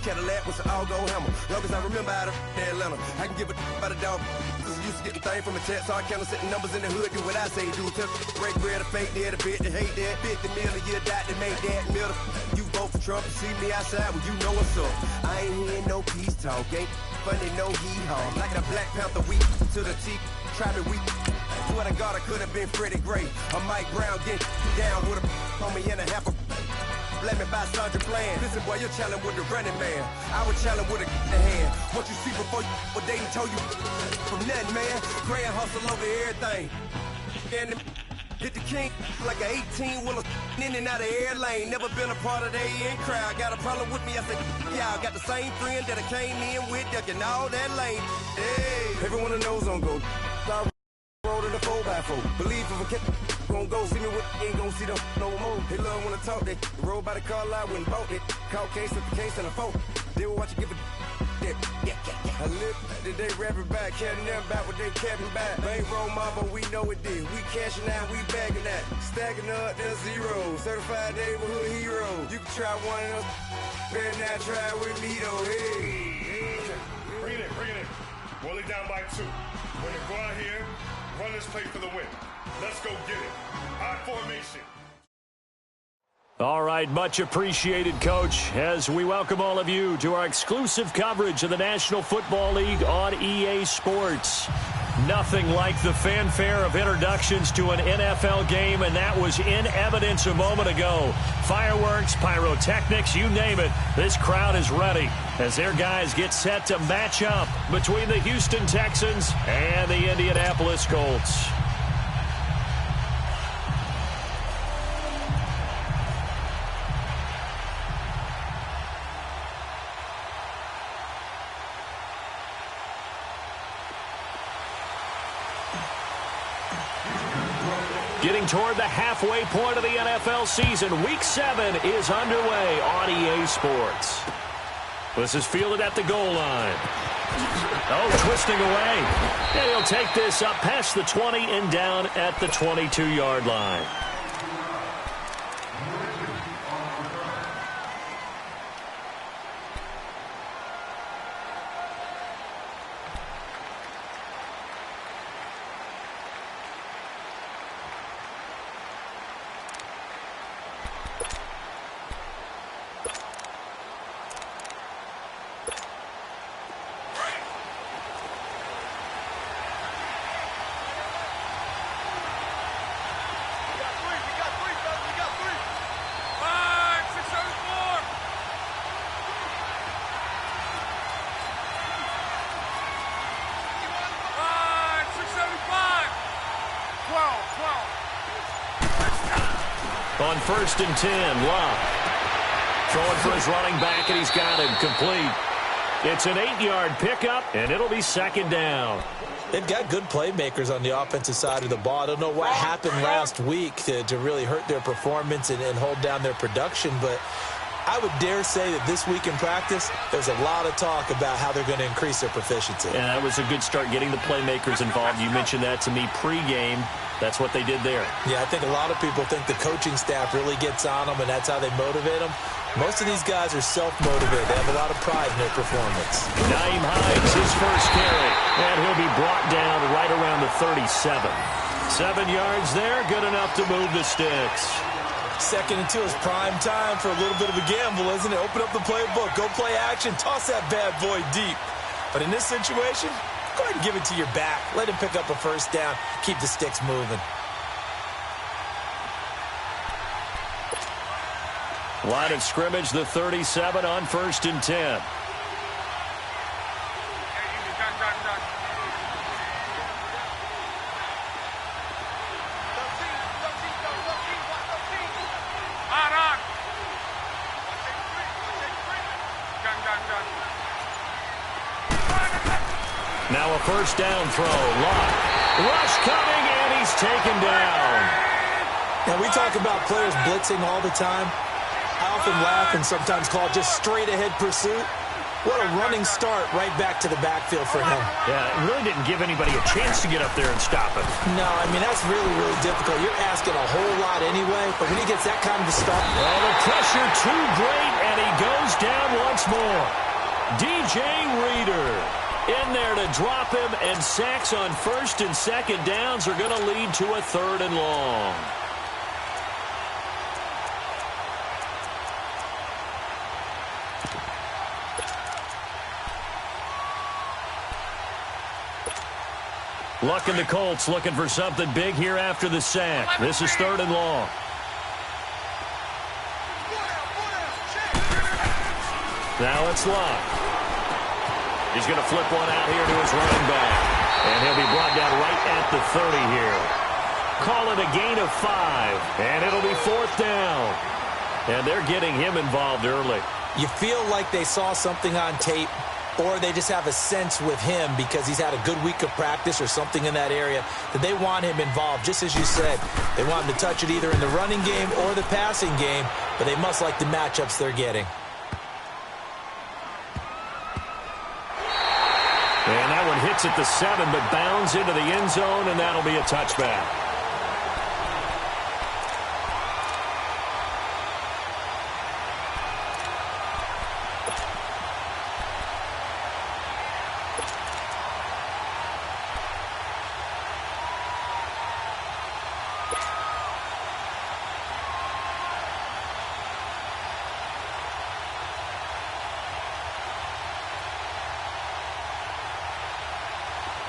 Cadillac with an all-go hammer. Long as I remember out of Atlanta, I can give a about a dog. Used to get the thing from a chat, so I count setting numbers in the hood. Do what I say, do. Tell break bread, a fake dead, a bit to hate that. 50 million a year, dot to make that middle. You vote for Trump, you see me outside, well, you know what's up. I ain't hearing no peace talk, ain't funny, no hee-haw. Like a Black Panther, we to the teeth, try me, we. Swear to God, I could have been Freddie Gray. I'm Mike Brown, getting down with a on me and a half a. Let me buy Sandra Bland. Listen, boy, you're challenging with the running man. I was challenging with a hand. What you see before you, what they told you from nothing, man. Pray and hustle over everything. And hit the king like an 18-wheeler in and out of air lane. Never been a part of the in crowd. Got a problem with me? I said, yeah, I got the same friend that I came in with, ducking all that lane. Hey, everyone knows on go. Roll in the 4x4. Believe if a kid gon' go see me with ain't gon' see them no more. They love when I talk, they roll by the car lot when bought it. Call case after case and a phone. They will watch you give a yeah. I live today rapping back, caring them back what they capping back. Ain't roll mama, we know it did. We cashing out, we bagging that. Stacking up, there's zero. Certified neighborhood hero. You can try one of them. Better not try with me though. Hey. Bring it in. Roll it down by 2. We're gonna go out here. Run this play for the win. Let's go get it. High formation. All right, much appreciated, Coach, as we welcome all of you to our exclusive coverage of the National Football League on EA Sports. Nothing like the fanfare of introductions to an NFL game, and that was in evidence a moment ago. Fireworks, pyrotechnics, you name it. This crowd is ready as their guys get set to match up between the Houston Texans and the Indianapolis Colts. Getting toward the halfway point of the NFL season, Week 7 is underway on EA Sports. This is fielded at the goal line. Oh, twisting away. And he'll take this up past the 20 and down at the 22-yard line. On 1st and 10, Love. Throwing for his running back, and he's got him complete. It's an 8-yard pickup, and it'll be 2nd down. They've got good playmakers on the offensive side of the ball. I don't know what happened last week to really hurt their performance and hold down their production, but I would dare say that this week in practice, there's a lot of talk about how they're going to increase their proficiency. And that was a good start getting the playmakers involved. You mentioned that to me pregame. That's what they did there. Yeah, I think a lot of people think the coaching staff really gets on them, and that's how they motivate them. Most of these guys are self-motivated. They have a lot of pride in their performance. Naeem Hines, his first carry, and he'll be brought down right around the 37. 7 yards there, good enough to move the sticks. 2nd and 2 is prime time for a little bit of a gamble, isn't it? Open up the playbook, go play action, toss that bad boy deep. But in this situation, go ahead and give it to your back. Let him pick up a 1st down. Keep the sticks moving. Line of scrimmage, the 37 on 1st and 10. Now a 1st down throw. Locke. Rush coming, and he's taken down. Now, we talk about players blitzing all the time. I often laugh and sometimes call it just straight-ahead pursuit. What a running start right back to the backfield for him. Yeah, it really didn't give anybody a chance to get up there and stop him. No, I mean, that's really, really difficult. You're asking a whole lot anyway, but when he gets that kind of a start. Well, the pressure too great, and he goes down once more. DJ Reader in there to drop him, and sacks on first and second downs are going to lead to a 3rd and long. Looking the Colts, looking for something big here after the sack. This is 3rd and long. Now it's Locke. He's going to flip one out here to his running back. And he'll be brought down right at the 30 here. Call it a gain of 5. And it'll be 4th down. And they're getting him involved early. You feel like they saw something on tape, or they just have a sense with him because he's had a good week of practice or something in that area that they want him involved. Just as you said, they want him to touch it either in the running game or the passing game, but they must like the matchups they're getting. And that one hits at the 7, but bounds into the end zone, and that'll be a touchback.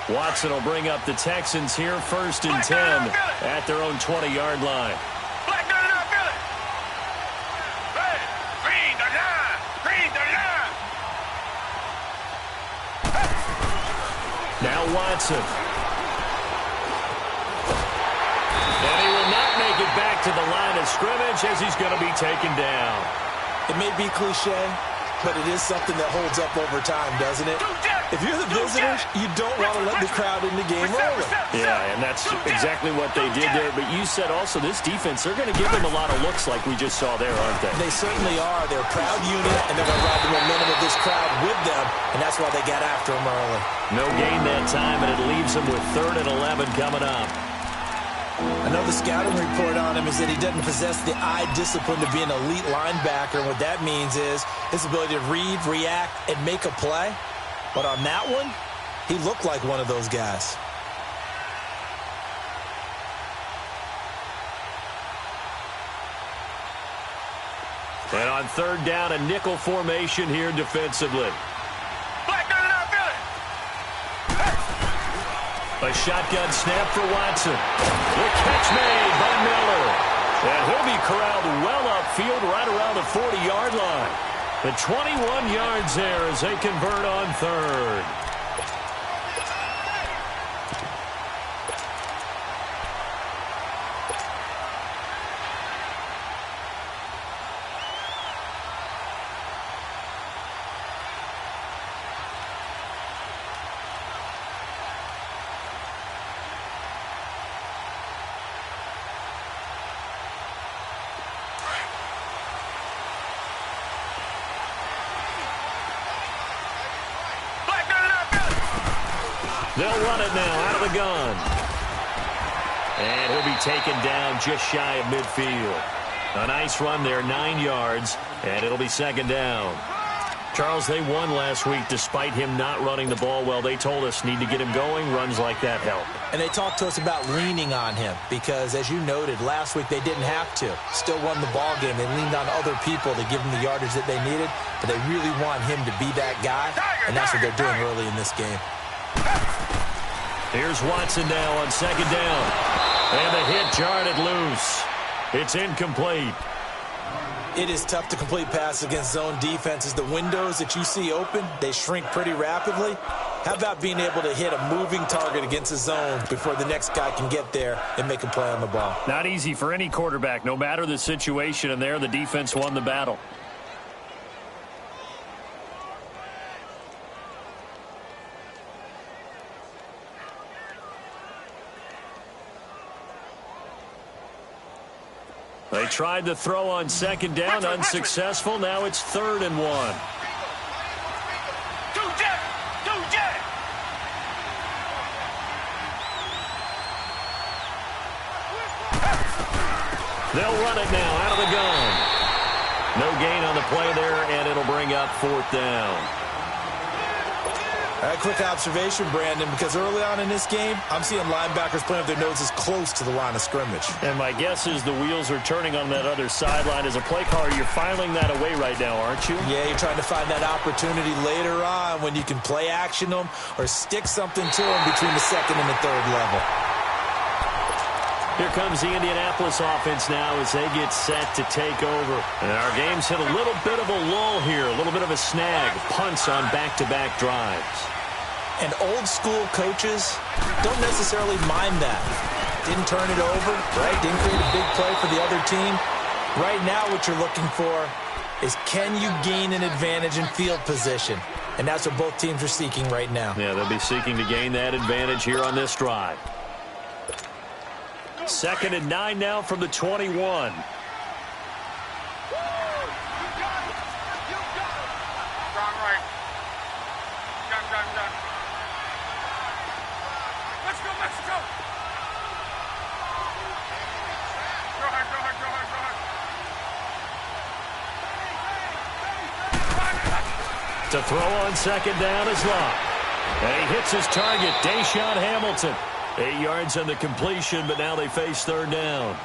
Watson will bring up the Texans here, 1st and 10 at their own 20-yard line. Black gun out, Billy. Hey, green the line. Green the line. Now Watson. And he will not make it back to the line of scrimmage as he's going to be taken down. It may be cliche, but it is something that holds up over time, doesn't it? If you're the visitors, you don't want to let the crowd in the game early. Yeah, and that's exactly what they did there. But you said also this defense, they're going to give them a lot of looks like we just saw there, aren't they? They certainly are. They're a proud unit, and they're going to ride the momentum of this crowd with them, and that's why they got after them early. No gain that time, and it leaves them with 3rd and 11 coming up. I know the scouting report on him is that he doesn't possess the eye discipline to be an elite linebacker, and what that means is his ability to read, react, and make a play. But on that one, he looked like one of those guys. And on 3rd down, a nickel formation here defensively. Black gun out, Billy. A shotgun snap for Watson. The catch made by Miller. And he'll be corralled well upfield right around the 40-yard line. The 21 yards there as they convert on 3rd. They'll run it now out of the gun. And he'll be taken down just shy of midfield. A nice run there, 9 yards, and it'll be 2nd down. Charles, they won last week despite him not running the ball well. They told us need to get him going. Runs like that help. And they talked to us about leaning on him because, as you noted, last week they didn't have to. Still won the ball game. They leaned on other people to give them the yardage that they needed, but they really want him to be that guy, and that's what they're doing early in this game. Here's Watson now on 2nd down. And the hit jarred it loose. It's incomplete. It is tough to complete passes against zone defenses. The windows that you see open, they shrink pretty rapidly. How about being able to hit a moving target against a zone before the next guy can get there and make a play on the ball? Not easy for any quarterback, no matter the situation, and there the defense won the battle. They tried to throw on 2nd down, unsuccessful. Now it's 3rd and 1. They'll run it now out of the gun. No gain on the play there, and it'll bring up 4th down. A quick observation, Brandon, because early on in this game, I'm seeing linebackers playing with their noses close to the line of scrimmage. And my guess is the wheels are turning on that other sideline. As a play caller, you're filing that away right now, aren't you? Yeah, you're trying to find that opportunity later on when you can play action them or stick something to them between the 2nd and the 3rd level. Here comes the Indianapolis offense now as they get set to take over. And our game's hit a little bit of a lull here, a little bit of a snag. Punts on back-to-back drives. And old-school coaches don't necessarily mind that. Didn't turn it over, right? Didn't create a big play for the other team. Right now what you're looking for is can you gain an advantage in field position? And that's what both teams are seeking right now. Yeah, they'll be seeking to gain that advantage here on this drive. 2nd and 9 now from the 21. To throw on 2nd down is Locke. And he hits his target, Deshaun Hamilton. 8 yards on the completion, but now they face 3rd down.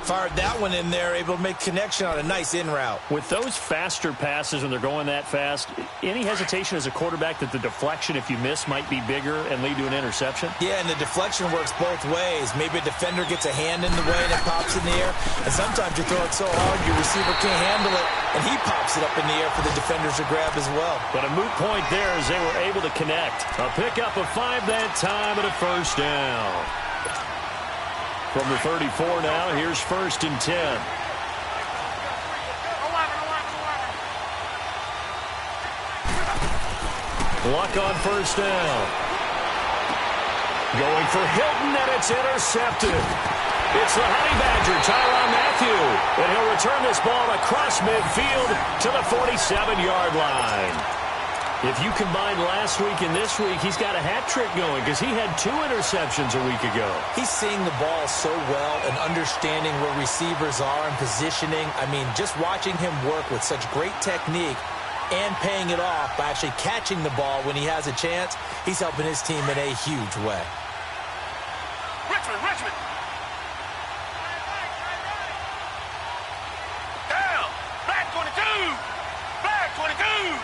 Fired that one in there, able to make connection on a nice in route. With those faster passes when they're going that fast, any hesitation as a quarterback that the deflection, if you miss, might be bigger and lead to an interception? Yeah, and the deflection works both ways. Maybe a defender gets a hand in the way and it pops in the air. And sometimes you throw it so hard your receiver can't handle it, and he pops it up in the air for the defenders to grab as well. But a moot point there as they were able to connect. A pickup of 5 that time and a 1st down. From the 34 now, here's 1st and 10. Luck on 1st down. Going for Hilton, and it's intercepted. It's the Honey Badger, Tyrann Mathieu. And he'll return this ball across midfield to the 47-yard line. If you combine last week and this week, he's got a hat trick going because he had 2 interceptions a week ago. He's seeing the ball so well and understanding where receivers are and positioning. I mean, just watching him work with such great technique and paying it off by actually catching the ball when he has a chance, he's helping his team in a huge way. Richmond! Down! Flag 22! Flag 22!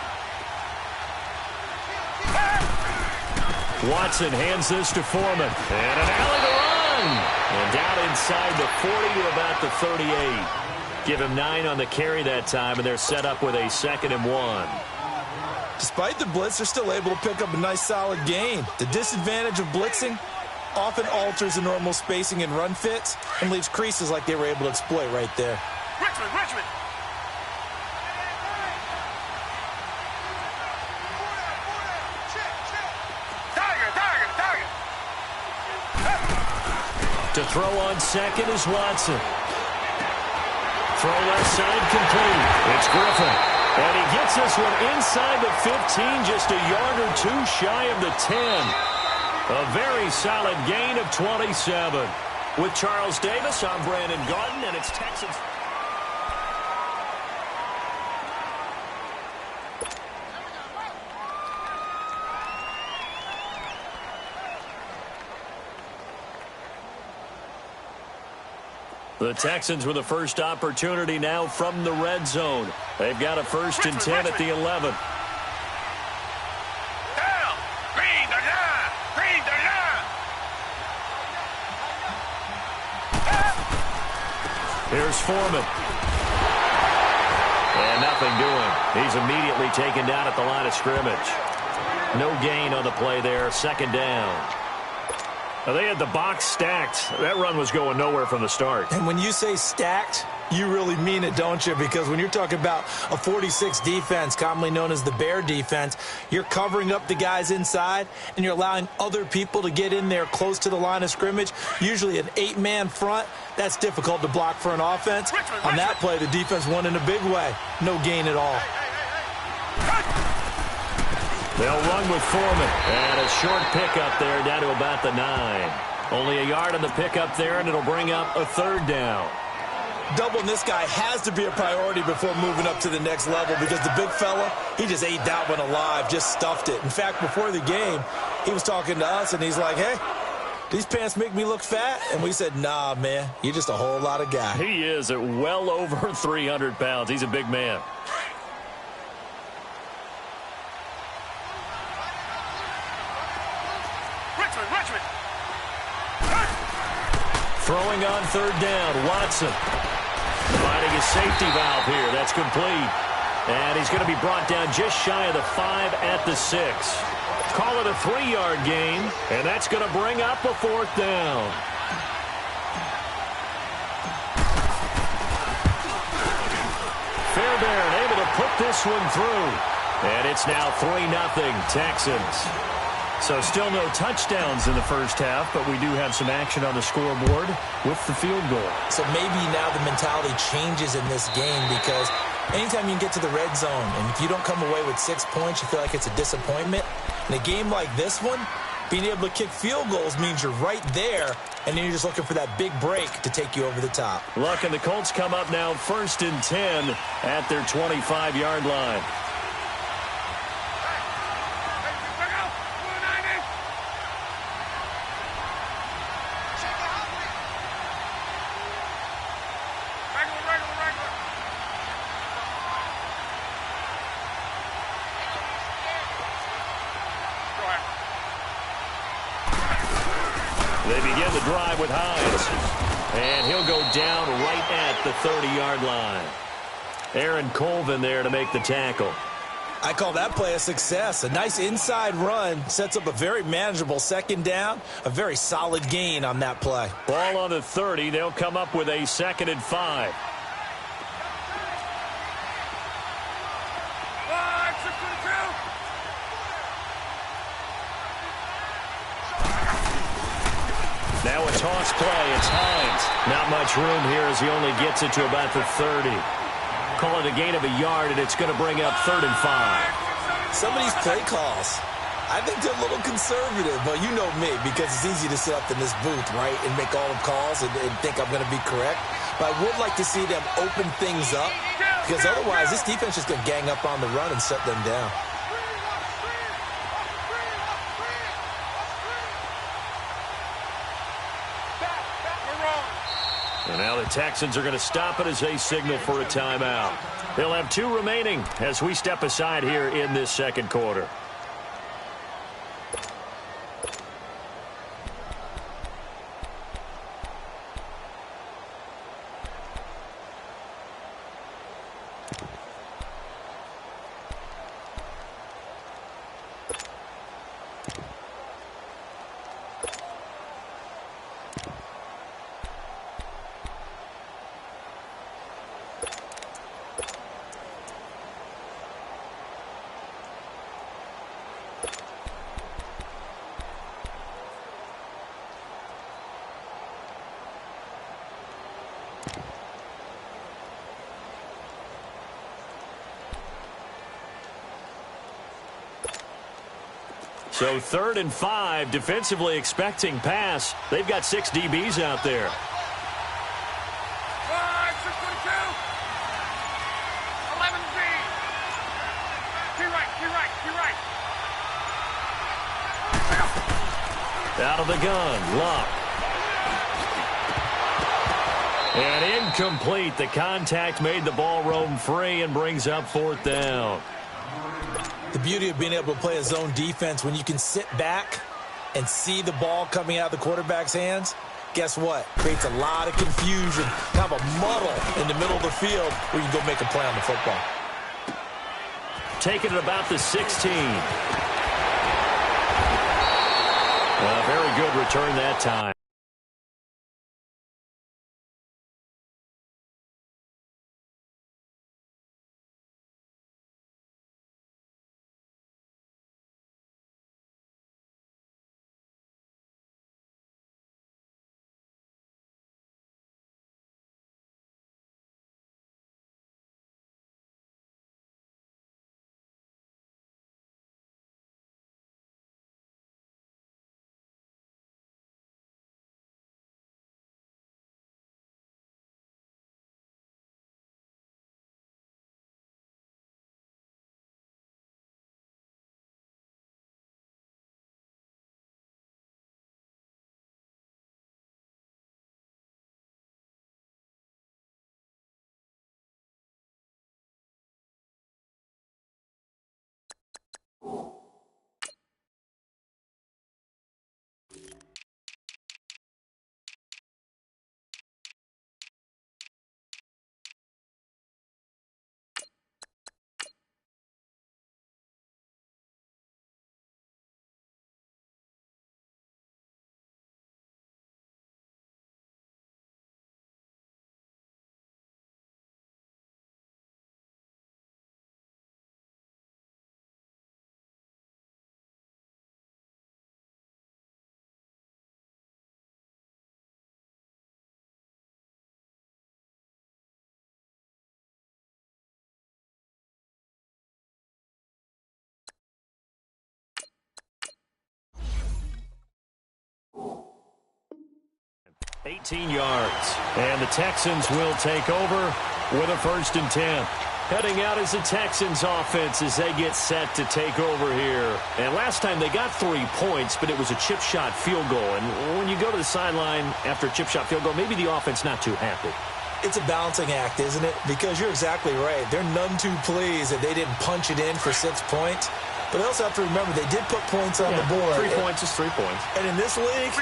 Watson hands this to Foreman. And an alley to run. And down inside the 40 to about the 38. Give him 9 on the carry that time, and they're set up with a 2nd and 1. Despite the blitz, they're still able to pick up a nice solid gain. The disadvantage of blitzing often alters the normal spacing and run fits and leaves creases like they were able to exploit right there. Richmond! To throw on 2nd is Watson. Throw left side complete. It's Griffin. And he gets this one inside the 15, just a yard or 2 shy of the 10. A very solid gain of 27. With Charles Davis, I'm Brandon Garden, and it's Texans. The Texans with the first opportunity now from the red zone. They've got a 1st and 10 at the 11. Down! Green the line! Green the line! Here's Foreman. And nothing doing. He's immediately taken down at the line of scrimmage. No gain on the play there. 2nd down. They had the box stacked. That run was going nowhere from the start. And when you say stacked, you really mean it, don't you? Because when you're talking about a 46 defense, commonly known as the Bear defense, you're covering up the guys inside, and you're allowing other people to get in there close to the line of scrimmage, usually an 8-man front. That's difficult to block for an offense. On that play, the defense won in a big way. No gain at all. They'll run with Foreman. And a short pickup there down to about the 9. Only a yard on the pickup there, and it'll bring up a third down. Doubling this guy has to be a priority before moving up to the next level because the big fella, he just ate that one alive, just stuffed it. In fact, before the game, he was talking to us, and he's like, hey, these pants make me look fat? And we said, nah, man, you're just a whole lot of guy. He is at well over 300 pounds. He's a big man. Richmond. Throwing on third down, Watson. Finding his safety valve here. That's complete. And he's going to be brought down just shy of the 5 at the 6. Call it a 3-yard gain, and that's going to bring up a 4th down. Fairbairn able to put this one through. And it's now 3-0 Texans. So still no touchdowns in the first half, but we do have some action on the scoreboard with the field goal. So maybe now the mentality changes in this game because anytime you can get to the red zone, and if you don't come away with 6 points, you feel like it's a disappointment. In a game like this one, being able to kick field goals means you're right there, and then you're just looking for that big break to take you over the top. Look, and the Colts come up now 1st and 10 at their 25-yard line. They begin the drive with Hines. And he'll go down right at the 30-yard line. Aaron Colvin there to make the tackle. I call that play a success. A nice inside run sets up a very manageable 2nd down. A very solid gain on that play. Ball on the 30. They'll come up with a 2nd and 5. Now a toss play. It's Hines. Not much room here as he only gets it to about the 30. Call it a gain of a yard, and it's going to bring up 3rd and 5. Some of these play calls, I think they're a little conservative. But you know me, because it's easy to sit up in this booth, right, and make all the calls and think I'm going to be correct. But I would like to see them open things up because otherwise this defense is going to gang up on the run and shut them down. And now the Texans are going to stop it as they signal for a timeout. They'll have 2 remaining as we step aside here in this 2nd quarter. So 3rd and 5, defensively expecting pass. They've got 6 DBs out there. Out of the gun, Luck. And incomplete. The contact made the ball roam free and brings up 4th down. The beauty of being able to play a zone defense when you can sit back and see the ball coming out of the quarterback's hands, guess what? Creates a lot of confusion, kind of a muddle in the middle of the field where you can go make a play on the football. Taking it about the 16. Very good return that time. $18 yards, and the Texans will take over with a 1st and 10. Heading out is the Texans offense as they get set to take over here. And last time they got 3 points, but it was a chip shot field goal. And when you go to the sideline after a chip shot field goal, maybe the offense not too happy. It's a balancing act, isn't it? Because you're exactly right. They're none too pleased that they didn't punch it in for 6 points. But they also have to remember they did put points on the board. 3 points is 3 points. And in this league,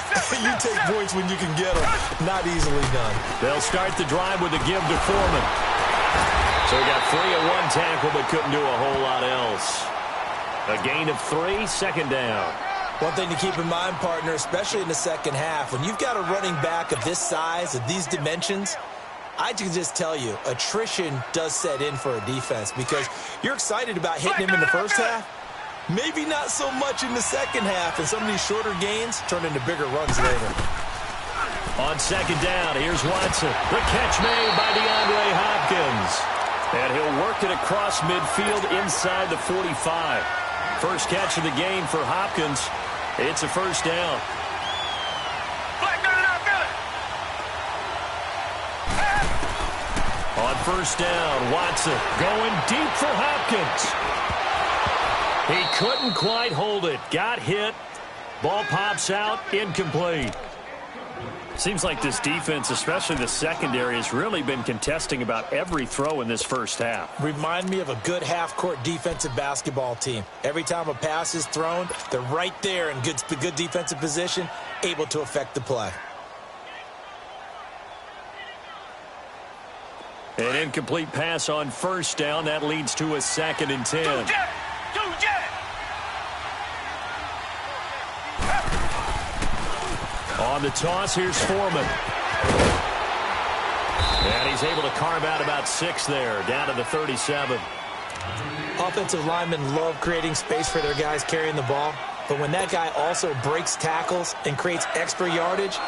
you take points when you can get them. Not easily done. They'll start the drive with a give to Foreman. So he got 3 at 1 tackle, but couldn't do a whole lot else. A gain of 3, 2nd down. One thing to keep in mind, partner, especially in the second half, when you've got a running back of this size, of these dimensions, I can just tell you, attrition does set in for a defense because you're excited about hitting him in the first half. Maybe not so much in the second half, and some of these shorter gains turn into bigger runs later. On 2nd down, here's Watson. The catch made by DeAndre Hopkins. And he'll work it across midfield inside the 45. First catch of the game for Hopkins. It's a 1st down. On 1st down, Watson going deep for Hopkins. He couldn't quite hold it. Got hit. Ball pops out. Incomplete. Seems like this defense, especially the secondary, has really been contesting about every throw in this first half. Remind me of a good half-court defensive basketball team. Every time a pass is thrown, they're right there in good defensive position, able to affect the play. An incomplete pass on 1st down. That leads to a 2nd and 10. On the toss, here's Foreman. And he's able to carve out about 6 there, down to the 37. Offensive linemen love creating space for their guys carrying the ball, but when that guy also breaks tackles and creates extra yardage,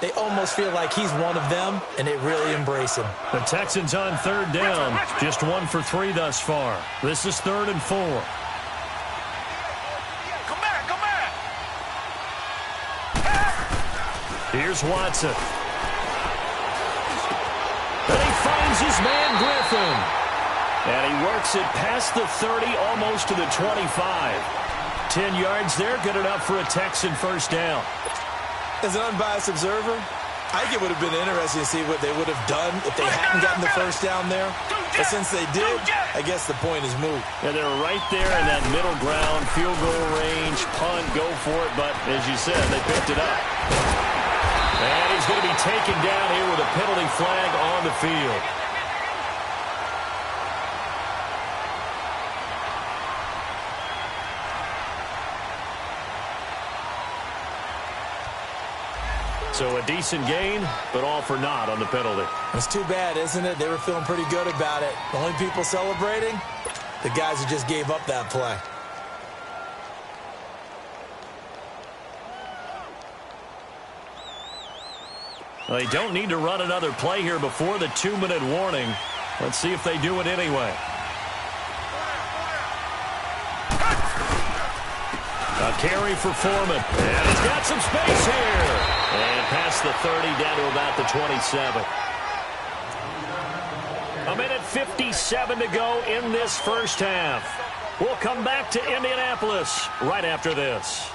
they almost feel like he's one of them, and they really embrace him. The Texans on 3rd down, just 1 for 3 thus far. This is 3rd and 4. Here's Watson. And he finds his man Griffin. And he works it past the 30, almost to the 25. 10 yards there, good enough for a Texan 1st down. As an unbiased observer, I think it would have been interesting to see what they would have done if they hadn't gotten the 1st down there. But since they did, I guess the point is moot. And they're right there in that middle ground, field goal range, punt, go for it. But as you said, they picked it up. And he's going to be taken down here with a penalty flag on the field. So a decent gain, but all for naught on the penalty. It's too bad, isn't it? They were feeling pretty good about it. The only people celebrating, the guys who just gave up that play. Well, they don't need to run another play here before the 2-minute warning. Let's see if they do it anyway. A carry for Foreman. And he's got some space here. And past the 30 down to about the 27. 1:57 to go in this first half. We'll come back to Indianapolis right after this.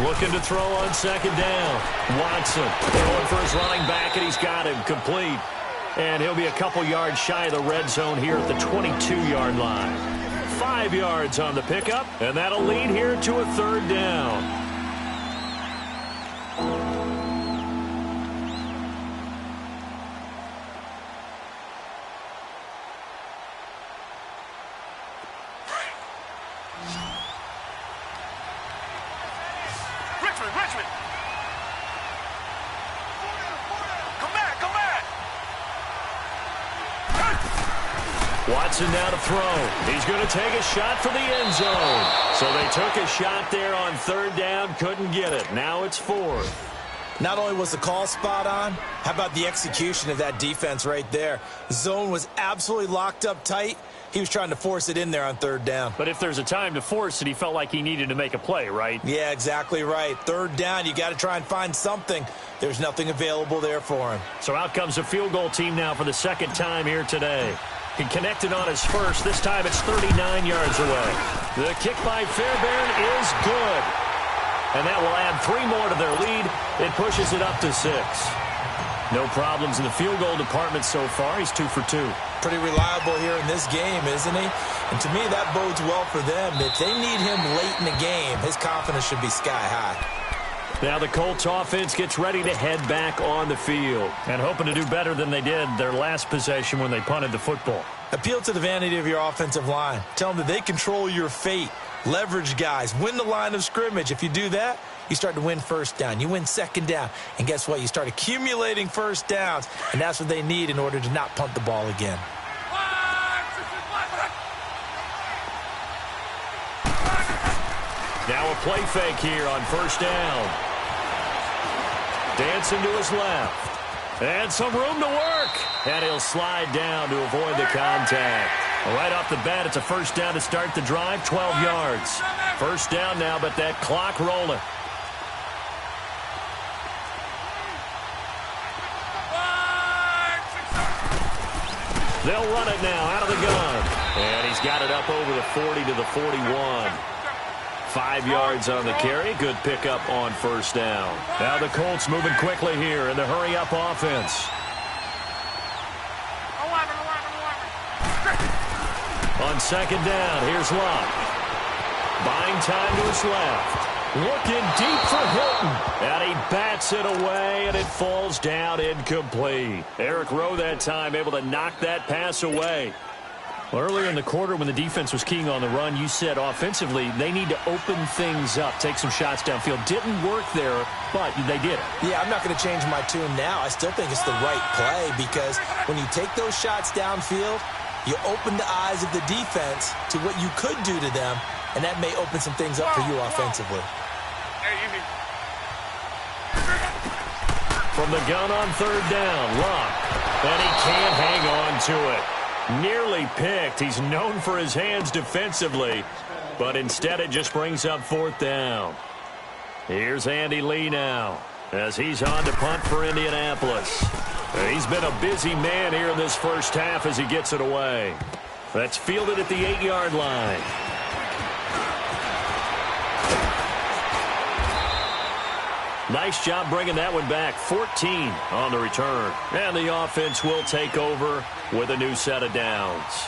Looking to throw on second down. Watson going for his running back, and he's got him complete. And he'll be a couple yards shy of the red zone here at the 22-yard line. 5 yards on the pickup, and that'll lead here to a third down. Richmond. Come back. Watson now to throw. He's going to take a shot for the end zone. So they took a shot there on third down, couldn't get it. Now it's fourth. Not only was the call spot on, how about the execution of that defense right there? The zone was absolutely locked up tight. He was trying to force it in there on third down. But if there's a time to force it, he felt like he needed to make a play, right? Yeah, exactly right. Third down, you got to try and find something. There's nothing available there for him. So out comes a field goal team now for the second time here today. He connected on his first. This time it's 39 yards away. The kick by Fairbairn is good. And that will add 3 more to their lead. It pushes it up to 6. No problems in the field goal department so far. He's 2 for 2. Pretty reliable here in this game, isn't he? And to me, that bodes well for them. If they need him late in the game, his confidence should be sky high. Now the Colts offense gets ready to head back on the field and hoping to do better than they did their last possession when they punted the football. Appeal to the vanity of your offensive line. Tell them that they control your fate. Leverage guys. Win the line of scrimmage. If you do that, you start to win first down. You win second down. And guess what? You start accumulating first downs. And that's what they need in order to not punt the ball again. Now a play fake here on first down. Dancing to his left. And some room to work. And he'll slide down to avoid the contact. Right off the bat, it's a first down to start the drive, 12 yards. First down now, but that clock rolling. They'll run it now out of the gun. And he's got it up over the 40 to the 41. 5 yards on the carry. Good pickup on first down. Now the Colts moving quickly here in the hurry-up offense. On second down, here's Locke. Buying time to his left. Looking deep for Hilton. And he bats it away, and it falls down incomplete. Eric Rowe that time able to knock that pass away. Well, earlier in the quarter when the defense was keying on the run, you said offensively they need to open things up, take some shots downfield. Didn't work there, but they did it. Yeah, I'm not going to change my tune now. I still think it's the right play because when you take those shots downfield, you open the eyes of the defense to what you could do to them, and that may open some things up for you offensively. From the gun on third down, Locke. And he can't hang on to it. Nearly picked. He's known for his hands defensively, but instead it just brings up fourth down. Here's Andy Lee now as he's on to punt for Indianapolis. He's been a busy man here in this first half as he gets it away. That's fielded at the 8-yard line. Nice job bringing that one back. 14 on the return. And the offense will take over with a new set of downs.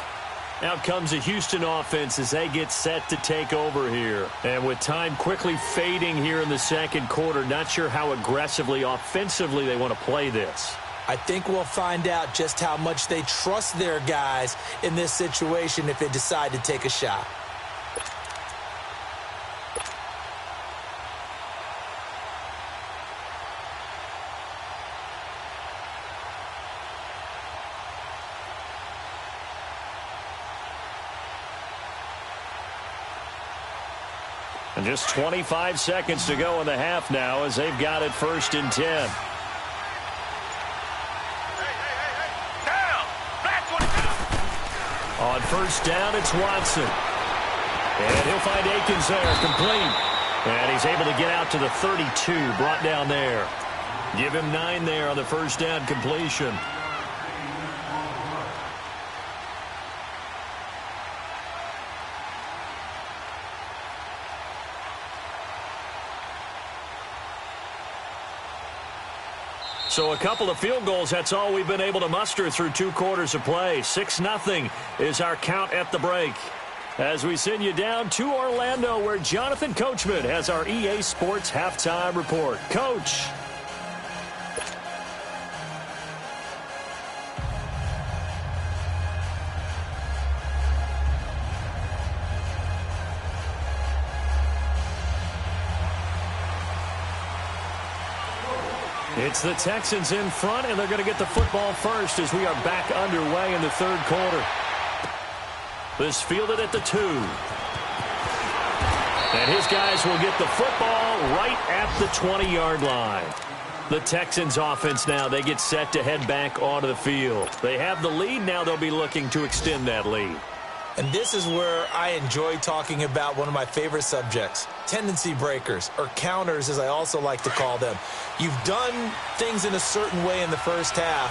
Out comes the Houston offense as they get set to take over here. And with time quickly fading here in the second quarter, not sure how aggressively, offensively they want to play this. I think we'll find out just how much they trust their guys in this situation if they decide to take a shot. And just 25 seconds to go in the half now as they've got it first and 10. Down. Back 22. On first down, it's Watson. And he'll find Akins there, complete. And he's able to get out to the 32, brought down there. Give him 9 there on the first down completion. So a couple of field goals, that's all we've been able to muster through 2 quarters of play. 6-0 is our count at the break. As we send you down to Orlando, where Jonathan Coachman has our EA Sports Halftime Report. Coach. It's the Texans in front, and they're going to get the football first as we are back underway in the 3rd quarter. This fielded at the 2. And his guys will get the football right at the 20-yard line. The Texans offense now, they get set to head back onto the field. They have the lead. Now they'll be looking to extend that lead. And this is where I enjoy talking about one of my favorite subjects, tendency breakers, or counters as I also like to call them. You've done things in a certain way in the first half,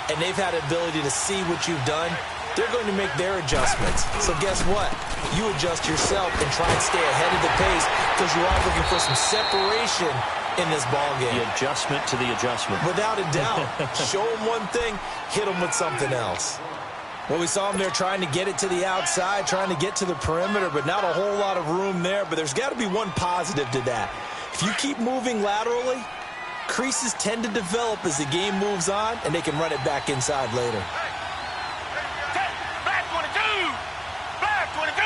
and they've had the ability to see what you've done. They're going to make their adjustments. So guess what? You adjust yourself and try and stay ahead of the pace because you are looking for some separation in this ball game. The adjustment to the adjustment. Without a doubt. Show them one thing, hit them with something else. Well, we saw them there trying to get it to the outside, trying to get to the perimeter, but not a whole lot of room there. But there's got to be one positive to that. If you keep moving laterally, creases tend to develop as the game moves on, and they can run it back inside later. Black 22! Black 22!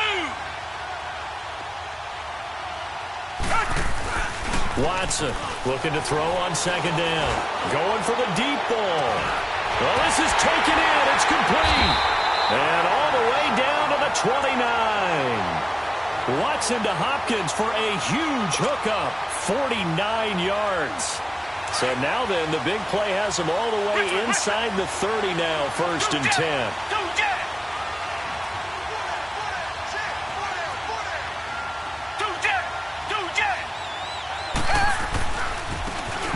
Watson looking to throw on 2nd down. Going for the deep ball. Well, this is taken in. It's complete. And all the way down to the 29. Watson to Hopkins for a huge hookup. 49 yards. So now then, the big play has him all the way inside the 30 now, 1st and 10.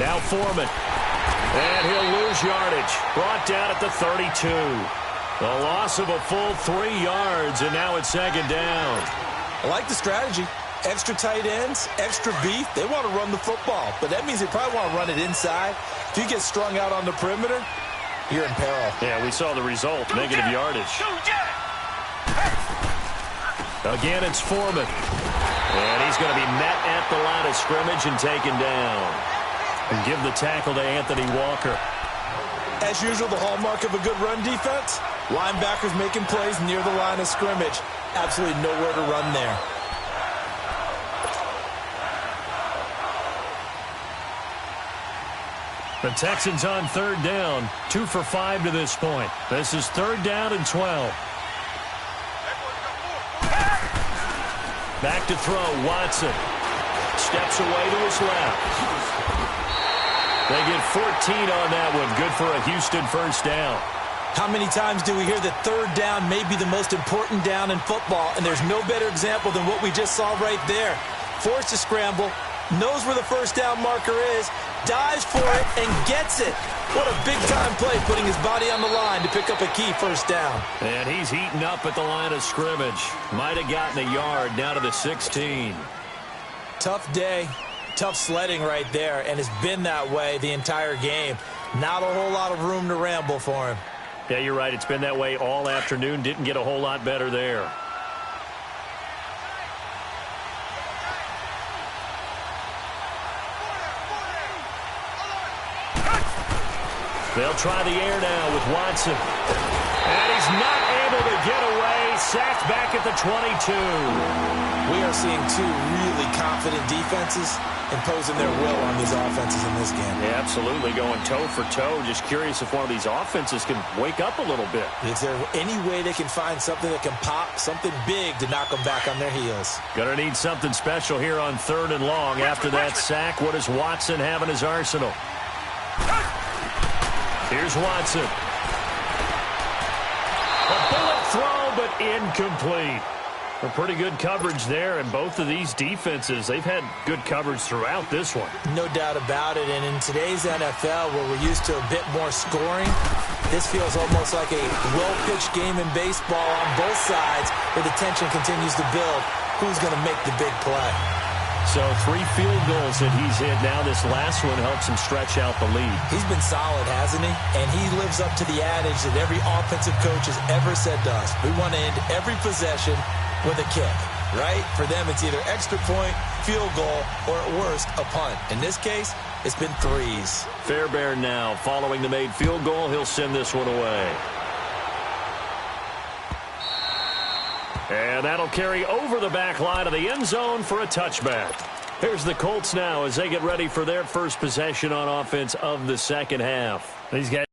Now Foreman. And he'll lose yardage. Brought down at the 32. A loss of a full 3 yards, and now it's 2nd down. I like the strategy. Extra tight ends, extra beef. They want to run the football, but that means they probably want to run it inside. If you get strung out on the perimeter, you're in peril. Yeah, we saw the result, negative yardage. Again, it's Foreman. And he's going to be met at the line of scrimmage and taken down. And give the tackle to Anthony Walker. As usual, the hallmark of a good run defense, linebackers making plays near the line of scrimmage. Absolutely nowhere to run there. The Texans on 3rd down, 2 for 5 to this point. This is 3rd down and 12. Back to throw, Watson. Steps away to his left. They get 14 on that one. Good for a Houston 1st down. How many times do we hear that 3rd down may be the most important down in football, and there's no better example than what we just saw right there. Forced to scramble, knows where the 1st down marker is, dives for it, and gets it. What a big-time play, putting his body on the line to pick up a key 1st down. And he's heating up at the line of scrimmage. Might have gotten a yard down to the 16. Tough day. Tough sledding right there, and it's been that way the entire game. Not a whole lot of room to ramble for him. Yeah, you're right. It's been that way all afternoon. Didn't get a whole lot better there. They'll try the air now with Watson. And he's not able to get away. Sacked back at the 22. We are seeing 2 really confident defenses imposing their will on these offenses in this game. Yeah, absolutely, going toe for toe. Just curious if one of these offenses can wake up a little bit. Is there any way they can find something that can pop, something big to knock them back on their heels? Gonna need something special here on 3rd and long. After that sack, what does Watson have in his arsenal? Here's Watson. A bullet throw, but incomplete. A pretty good coverage there, and both of these defenses, they've had good coverage throughout this one. No doubt about it, and in today's NFL, where we're used to a bit more scoring, this feels almost like a well-pitched game in baseball on both sides, where the tension continues to build. Who's going to make the big play? So 3 field goals that he's hit now. This last one helps him stretch out the lead. He's been solid, hasn't he? And he lives up to the adage that every offensive coach has ever said to us. We want to end every possession with a kick, right? For them, it's either extra point, field goal, or at worst, a punt. In this case, it's been 3s. Fairbairn now, following the made field goal, he'll send this one away. And that'll carry over the back line of the end zone for a touchback. Here's the Colts now as they get ready for their first possession on offense of the second half. These guys.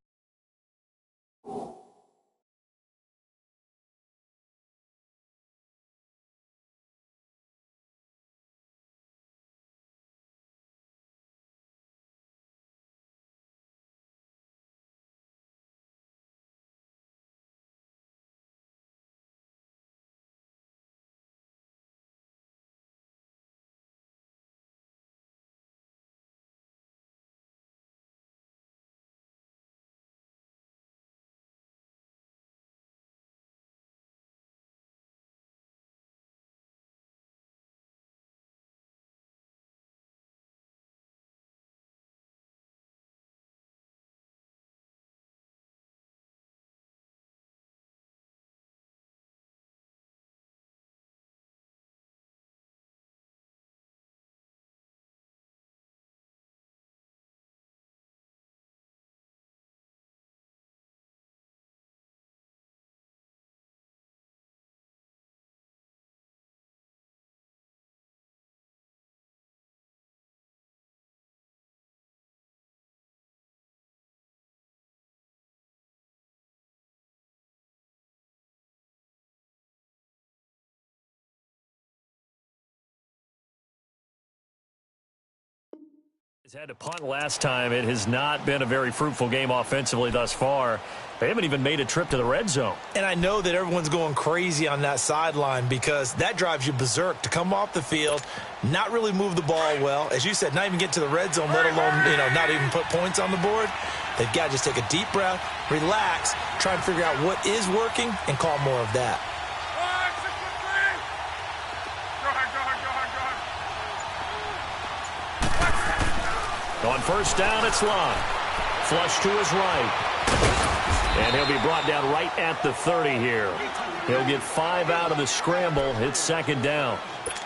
He's had to punt last time. It has not been a very fruitful game offensively thus far. They haven't even made a trip to the red zone. And I know that everyone's going crazy on that sideline because that drives you berserk to come off the field, not really move the ball well. As you said, not even get to the red zone, let alone, not even put points on the board. They've got to just take a deep breath, relax, try and figure out what is working, and call more of that. On first down, it's Love. Flush to his right. And he'll be brought down right at the 30 here. He'll get 5 out of the scramble. It's second down.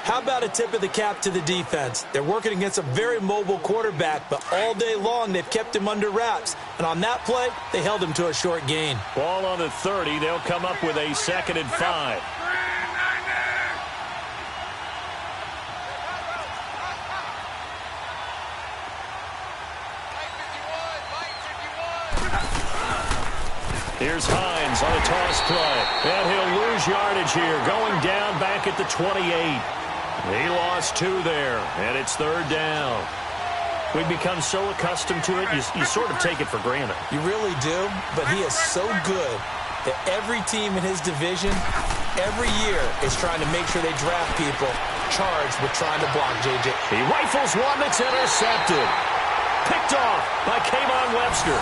How about a tip of the cap to the defense? They're working against a very mobile quarterback, but all day long they've kept him under wraps. And on that play, they held him to a short gain. Ball on the 30. They'll come up with a 2nd and 5. Here's Hines on a toss play. And he'll lose yardage here. Going down back at the 28. He lost 2 there. And it's 3rd down. We've become so accustomed to it, you sort of take it for granted. You really do, but he is so good that every team in his division, every year, is trying to make sure they draft people charged with trying to block J.J. He rifles one that's intercepted. Picked off by Kayvon Webster.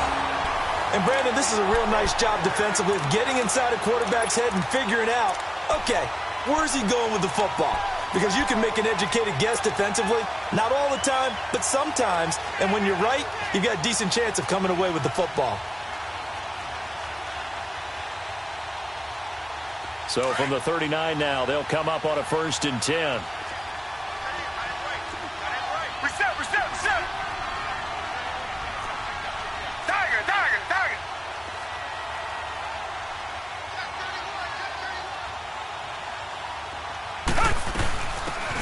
And, Brandon, this is a real nice job defensively of getting inside a quarterback's head and figuring out, okay, where's he going with the football? Because you can make an educated guess defensively, not all the time, but sometimes. And when you're right, you've got a decent chance of coming away with the football. So from the 39 now, they'll come up on a 1st and 10.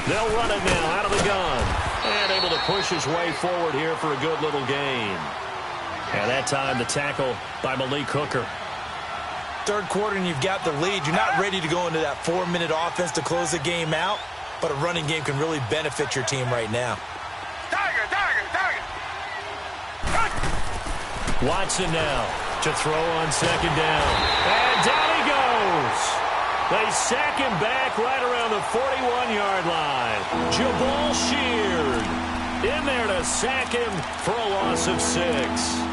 They'll run it now out of the gun. And able to push his way forward here for a good little gain. And that time the tackle by Malik Hooker. 3rd quarter and you've got the lead. You're not ready to go into that 4-minute offense to close the game out. But a running game can really benefit your team right now. Watson now to throw on 2nd down. And down he goes. They sack him back right around the 41-yard line. Jabal Sheard in there to sack him for a loss of 6.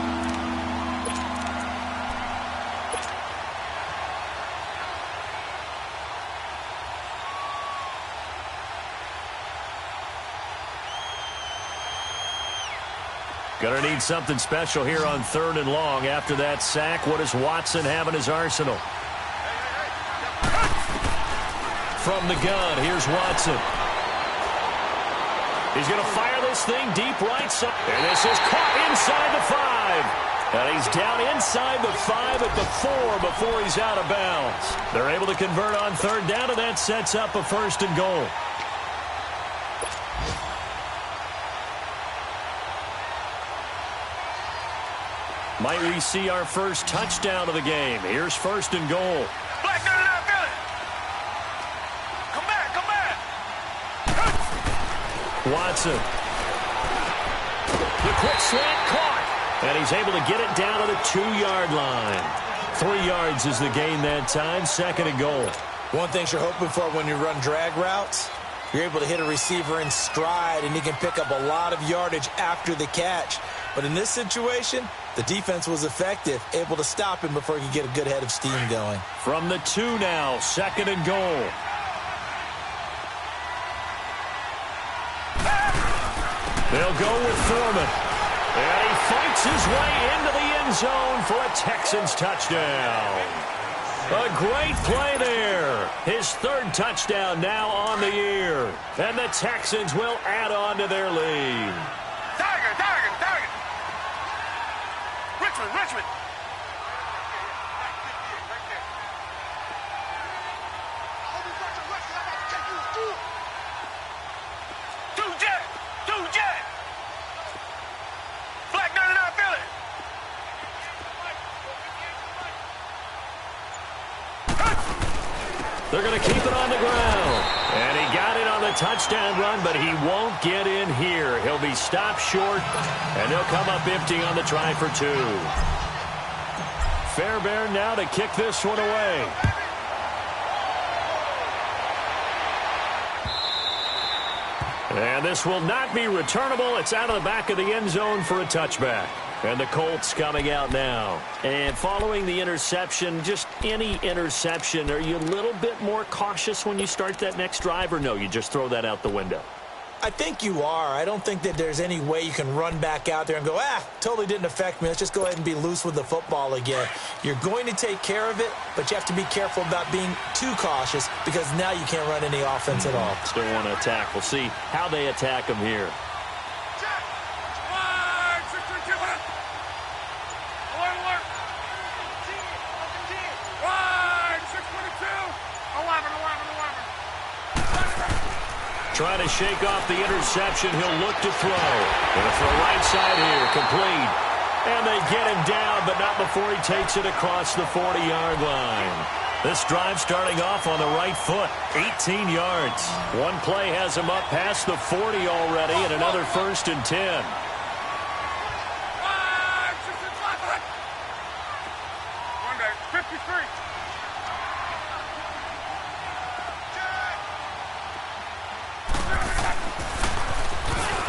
Going to need something special here on 3rd and long. After that sack, what does Watson have in his arsenal? From the gun, here's Watson. He's going to fire this thing deep right side. And this is caught inside the 5. And he's down inside the 5 at the 4 before he's out of bounds. They're able to convert on 3rd down, and that sets up a 1st and goal. Might we see our first touchdown of the game? Here's 1st and goal. Black, no, no, no, Billy. Come back, come back. Watson. The quick slant caught. And he's able to get it down to the 2-yard line. 3 yards is the gain that time. 2nd and goal. One thing you're hoping for when you run drag routes, you're able to hit a receiver in stride, and he can pick up a lot of yardage after the catch. But in this situation, the defense was effective, able to stop him before he could get a good head of steam going. From the 2 now, 2nd and goal. They'll go with Foreman. And he fights his way into the end zone for a Texans touchdown. A great play there. His 3rd touchdown now on the year. And the Texans will add on to their lead. Tiger, Tiger, Tiger. Richmond, Richmond. Two jet. Black, no, no, no, Billy. They're going to keep it on the ground. And he got it on the touchdown run, but he won't get in here. He'll be stopped short, and they'll come up empty on the try for 2. Fairbairn now to kick this one away. And this will not be returnable. It's out of the back of the end zone for a touchback. And the Colts coming out now. And following the interception, just any interception, are you a little bit more cautious when you start that next drive, or no, you just throw that out the window? I think you are. I don't think that there's any way you can run back out there and go, totally didn't affect me. Let's just go ahead and be loose with the football again. You're going to take care of it, but you have to be careful about being too cautious because now you can't run any offense at all. Still want to attack. We'll see how they attack them here. Trying to shake off the interception. He'll look to throw. Going to throw right side here. Complete. And they get him down, but not before he takes it across the 40-yard line. This drive starting off on the right foot. 18 yards. One play has him up past the 40 already, and another 1st and 10.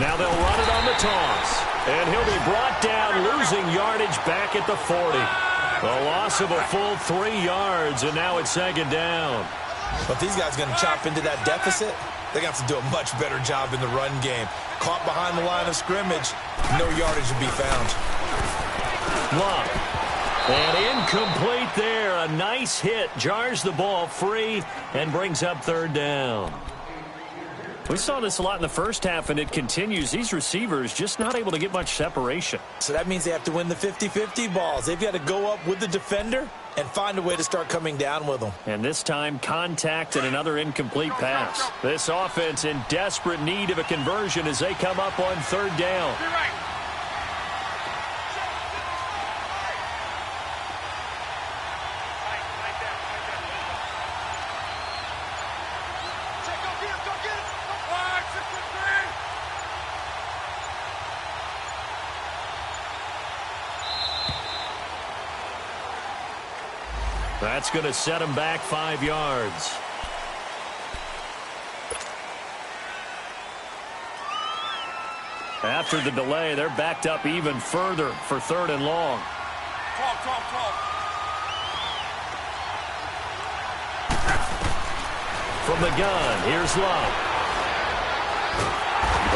Now they'll run it on the toss. And he'll be brought down, losing yardage back at the 40. A loss of a full 3 yards, and now it's 2nd down. But these guys are going to chop into that deficit. They're going to have to do a much better job in the run game. Caught behind the line of scrimmage, no yardage to be found. Love. And incomplete there. A nice hit. Jars the ball free and brings up 3rd down. We saw this a lot in the first half, and it continues. These receivers just not able to get much separation. So that means they have to win the 50-50 balls. They've got to go up with the defender and find a way to start coming down with them. And this time, contact and another incomplete pass. This offense in desperate need of a conversion as they come up on 3rd down. That's going to set him back 5 yards. After the delay, they're backed up even further for 3rd and long. From the gun, here's Love.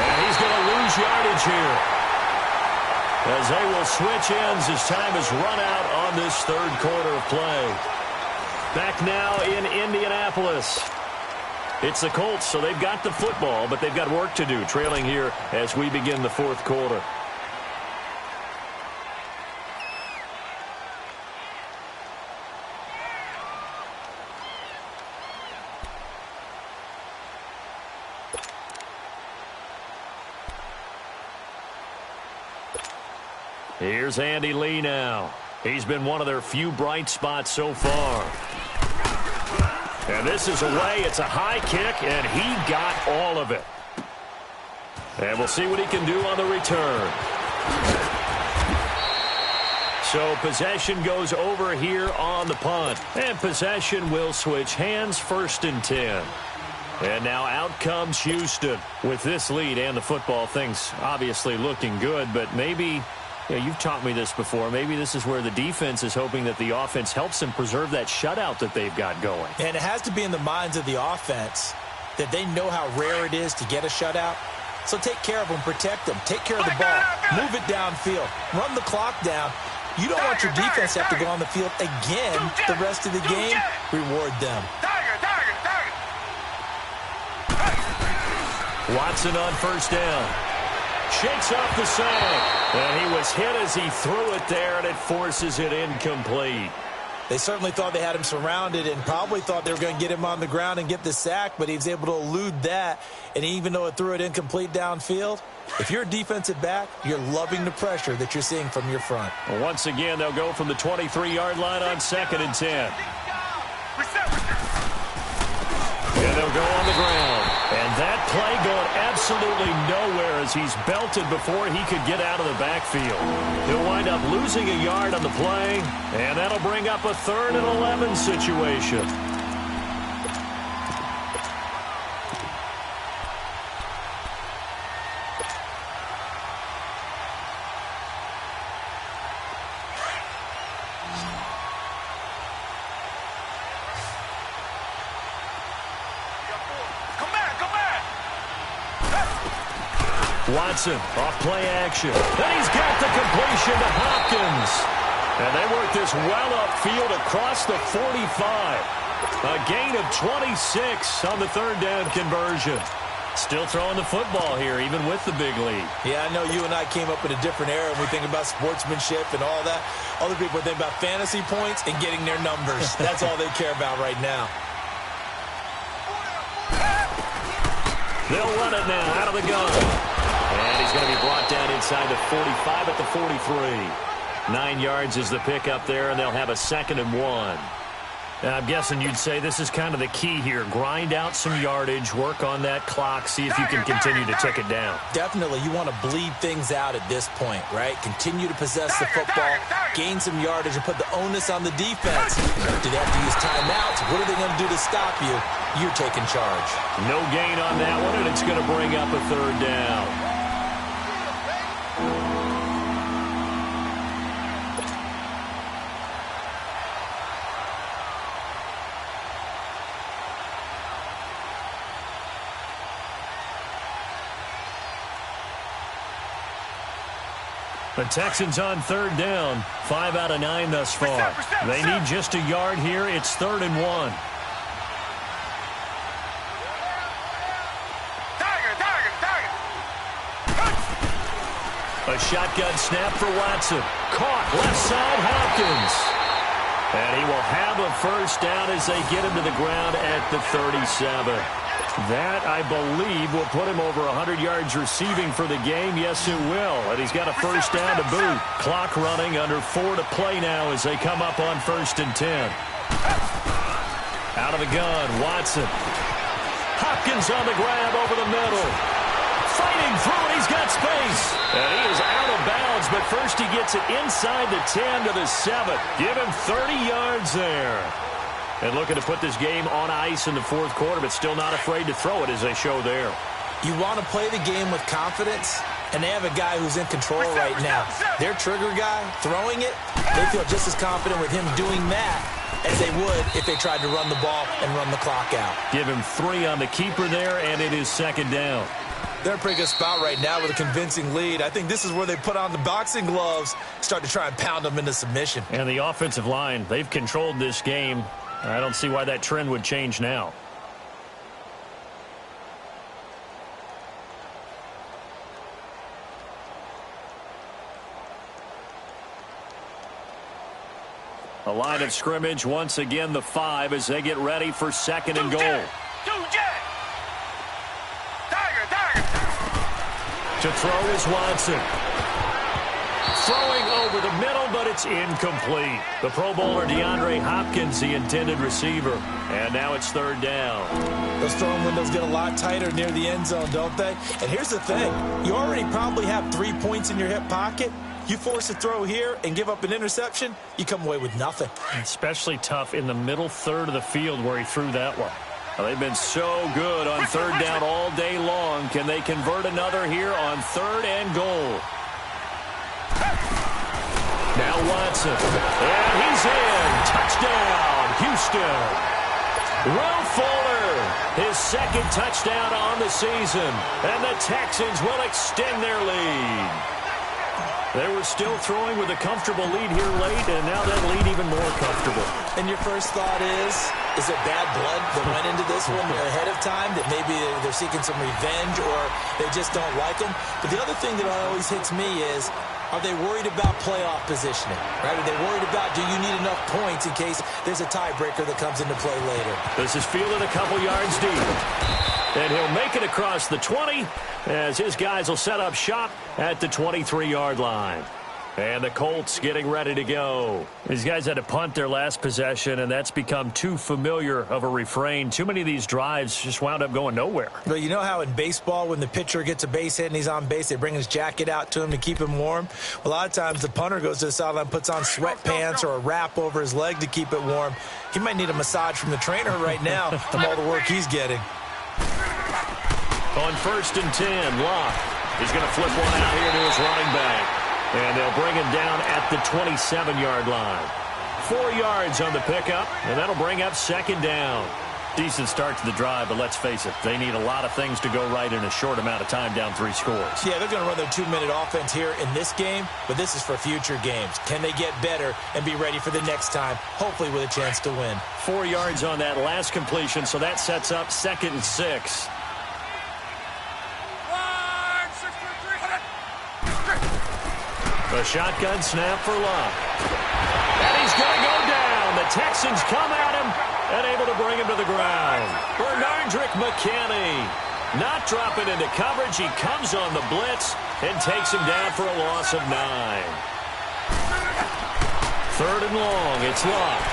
And he's going to lose yardage here. as they will switch ends as time has run out on this third quarter of play. Back now in Indianapolis. It's the Colts, so they've got the football, but they've got work to do, trailing here as we begin the fourth quarter. Here's Andy Lee now. He's been one of their few bright spots so far. And this is away. It's a high kick, and he got all of it. And we'll see what he can do on the return. So possession goes over here on the punt. And possession will switch hands, 1st and 10. And now out comes Houston. With this lead and the football, things obviously looking good, but maybe... Yeah, you've taught me this before. Maybe this is where the defense is hoping that the offense helps them preserve that shutout that they've got going. And it has to be in the minds of the offense that they know how rare it is to get a shutout. So take care of them, protect them, take care of the ball, move it downfield, run the clock down. You don't want your defense to have to go on the field again the rest of the game. Reward them. Watson on 1st down. Shakes off the sack, and he was hit as he threw it there, and it forces it incomplete. They certainly thought they had him surrounded and probably thought they were going to get him on the ground and get the sack, but he was able to elude that, and even though it threw it incomplete downfield, if you're a defensive back, you're loving the pressure that you're seeing from your front. Well, once again, they'll go from the 23-yard line on 2nd and 10. And they'll go on the ground. And that play going absolutely nowhere as he's belted before he could get out of the backfield. He'll wind up losing a yard on the play, and that'll bring up a 3rd and 11 situation. Watson off play action. And he's got the completion to Hopkins. And they work this well upfield across the 45. A gain of 26 on the 3rd down conversion. Still throwing the football here, even with the big lead. Yeah, I know you and I came up in a different era and we think about sportsmanship and all that. Other people think about fantasy points and getting their numbers. That's all they care about right now. They'll run it now out of the gun. And he's going to be brought down inside the 45 at the 43. 9 yards is the pickup there, and they'll have a 2nd and 1. Now, I'm guessing you'd say this is kind of the key here. Grind out some yardage, work on that clock, see if you can continue to tick it down. Definitely. You want to bleed things out at this point, right? Continue to possess the football, gain some yardage, and put the onus on the defense. Do they have to use timeouts? What are they going to do to stop you? You're taking charge. No gain on that one, and it's going to bring up a 3rd down. The Texans on 3rd down. 5 out of 9 thus far. They need just a yard here. It's 3rd and 1. A shotgun snap for Watson. Caught left side, Hopkins. And he will have a 1st down as they get him to the ground at the 37. That, I believe, will put him over 100 yards receiving for the game. Yes, it will. And he's got a 1st down to boot. Clock running, under 4 to play now as they come up on 1st and 10. Out of the gun, Watson. Hopkins on the grab over the middle. Fighting through it, he's got space. And he is out of bounds, but first he gets it inside the 10 to the 7. Give him 30 yards there. And looking to put this game on ice in the 4th quarter, but still not afraid to throw it as they show there. You want to play the game with confidence, and they have a guy who's in control right now. Their trigger guy, throwing it, they feel just as confident with him doing that as they would if they tried to run the ball and run the clock out. Give him 3 on the keeper there, and it is 2nd down. They're in a pretty good spot right now with a convincing lead. I think this is where they put on the boxing gloves, start to try and pound them into submission. And the offensive line, they've controlled this game. I don't see why that trend would change now. The line of scrimmage, once again, the 5 as they get ready for second and goal. To throw is Watson. Throwing over the middle, but it's incomplete. The Pro Bowler DeAndre Hopkins, the intended receiver. And now it's third down. Those throwing windows get a lot tighter near the end zone, don't they? And here's the thing. You already probably have 3 points in your hip pocket. You force a throw here and give up an interception, you come away with nothing. Especially tough in the middle third of the field where he threw that one. Well, they've been so good on third down all day long. Can they convert another here on third and goal? Now Watson. And he's in. Touchdown, Houston. Will Fuller, his second touchdown on the season. And the Texans will extend their lead. They were still throwing with a comfortable lead here late, and now that lead even more comfortable. And your first thought is it bad blood that went into this one ahead of time, that maybe they're seeking some revenge or they just don't like them? But the other thing that always hits me is, are they worried about playoff positioning? Right? Are they worried about, do you need enough points in case there's a tiebreaker that comes into play later? This is fielded a couple yards deep. And he'll make it across the 20 as his guys will set up shop at the 23-yard line. And the Colts getting ready to go. These guys had to punt their last possession, and that's become too familiar of a refrain. Too many of these drives just wound up going nowhere. But you know how in baseball when the pitcher gets a base hit and he's on base, they bring his jacket out to him to keep him warm? Well, a lot of times the punter goes to the sideline, puts on sweatpants or a wrap over his leg to keep it warm. He might need a massage from the trainer right now from all the work he's getting. On 1st and 10, Locke is going to flip one out here to his running back. And they'll bring him down at the 27-yard line. 4 yards on the pickup, and that'll bring up second down. Decent start to the drive, but let's face it, they need a lot of things to go right in a short amount of time, down 3 scores. Yeah, they're going to run their 2-minute offense here in this game, but this is for future games. Can they get better and be ready for the next time, hopefully with a chance to win? 4 yards on that last completion, so that sets up 2nd and 6. A shotgun snap for Locke. And he's going to go down. The Texans come at him and able to bring him to the ground. Bernardrick McKinney not dropping into coverage. He comes on the blitz and takes him down for a loss of 9. 3rd and long. It's Locke.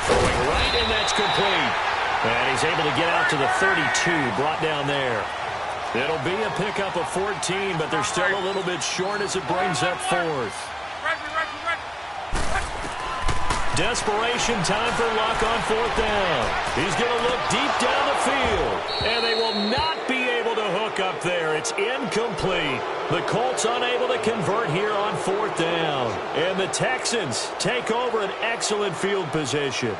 Throwing right, and that's complete. And he's able to get out to the 32, brought down there. It'll be a pickup of 14, but they're still a little bit short as it brings up 4th. Desperation time for Locke on 4th down. He's going to look deep down the field, and they will not be able to hook up there. It's incomplete. The Colts unable to convert here on 4th down. And the Texans take over an excellent field position.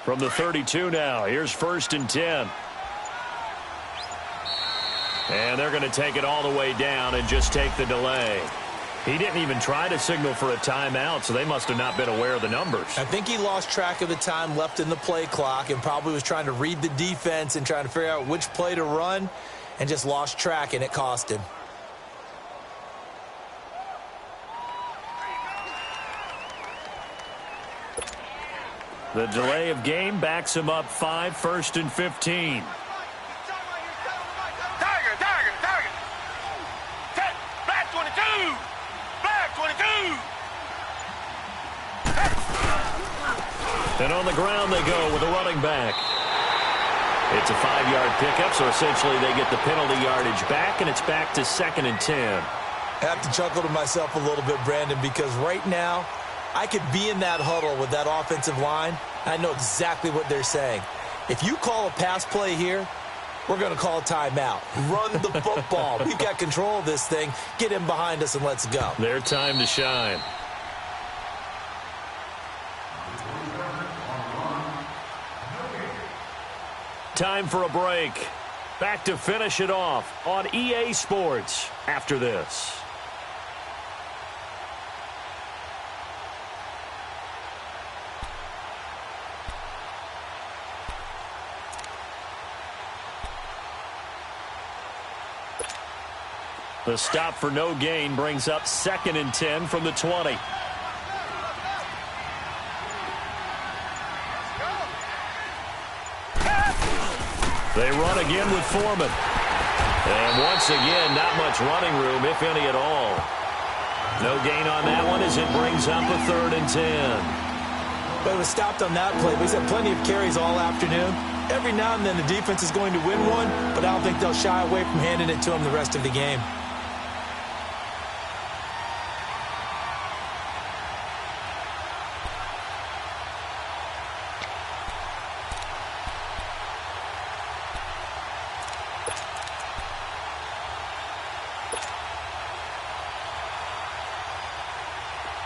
From the 32 now, here's 1st and 10. And they're going to take it all the way down and just take the delay. He didn't even try to signal for a timeout, so they must have not been aware of the numbers. I think he lost track of the time left in the play clock and probably was trying to read the defense and trying to figure out which play to run and just lost track, and it cost him. The delay of game backs him up 5, 1st and 15. Tiger. Black 22. Black 22. And on the ground they go with a running back. It's a 5-yard pickup, so essentially they get the penalty yardage back, and it's back to 2nd and 10. I have to chuckle to myself a little bit, Brandon, because right now I could be in that huddle with that offensive line. I know exactly what they're saying. If you call a pass play here, we're going to call a timeout. Run the football. We've got control of this thing. Get in behind us and let's go. Their time to shine. Time for a break. Back to finish it off on EA Sports after this. The stop for no gain brings up 2nd and 10 from the 20. They run again with Foreman. And once again, not much running room, if any at all. No gain on that one as it brings up a 3rd and 10. But it was stopped on that play. We've had plenty of carries all afternoon. Every now and then the defense is going to win one, but I don't think they'll shy away from handing it to them the rest of the game.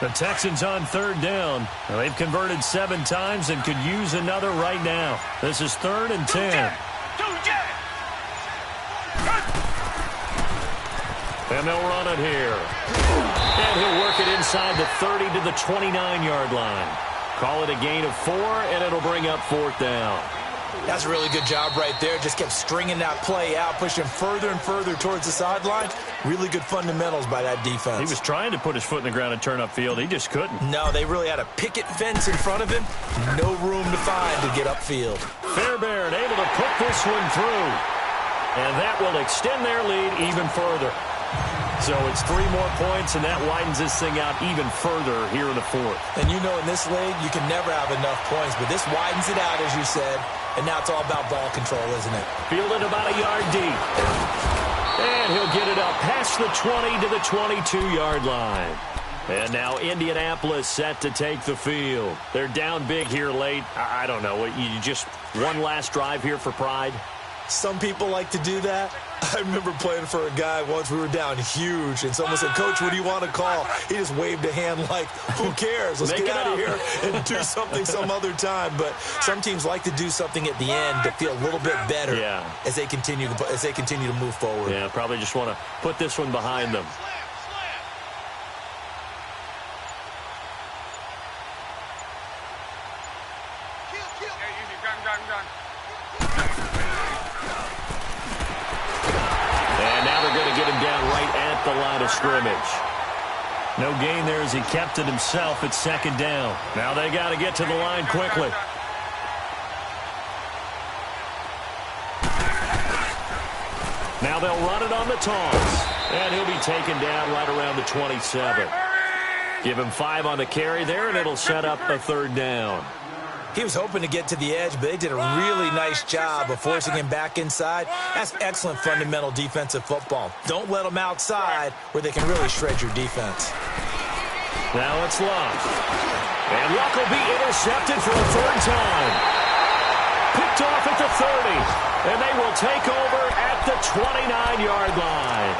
The Texans on 3rd down. Now, they've converted 7 times and could use another right now. This is 3rd and 10. And they'll run it here. And he'll work it inside the 30 to the 29-yard line. Call it a gain of 4, and it'll bring up 4th down. That's a really good job right there. Just kept stringing that play out, pushing further and further towards the sideline. Really good fundamentals by that defense. He was trying to put his foot in the ground and turn upfield. He just couldn't. No, they really had a picket fence in front of him. No room to find to get upfield. Fairbairn able to put this one through. And that will extend their lead even further. So it's 3 more points, and that widens this thing out even further here in the 4th. And you know in this league, you can never have enough points, but this widens it out, as you said. And now it's all about ball control, isn't it? Fielded about a yard deep. And he'll get it up past the 20 to the 22-yard line. And now Indianapolis set to take the field. They're down big here late. I don't know. You just one last drive here for pride? Some people like to do that. I remember playing for a guy once. We were down huge, and someone said, "Coach, what do you want to call?" He just waved a hand like, "Who cares? Let's get out of here and do something some other time." But some teams like to do something at the end to feel a little bit better as they continue to move forward. Yeah, probably just want to put this one behind them. The line of scrimmage. No gain there as he kept it himself at 2nd down. Now they got to get to the line quickly. Now they'll run it on the toss. And he'll be taken down right around the 27. Give him 5 on the carry there, and it'll set up a 3rd down. He was hoping to get to the edge, but they did a really nice job of forcing him back inside. That's excellent fundamental defensive football. Don't let them outside where they can really shred your defense. Now it's Luck. And Luck will be intercepted for a 3rd time. Picked off at the 30. And they will take over at the 29-yard line.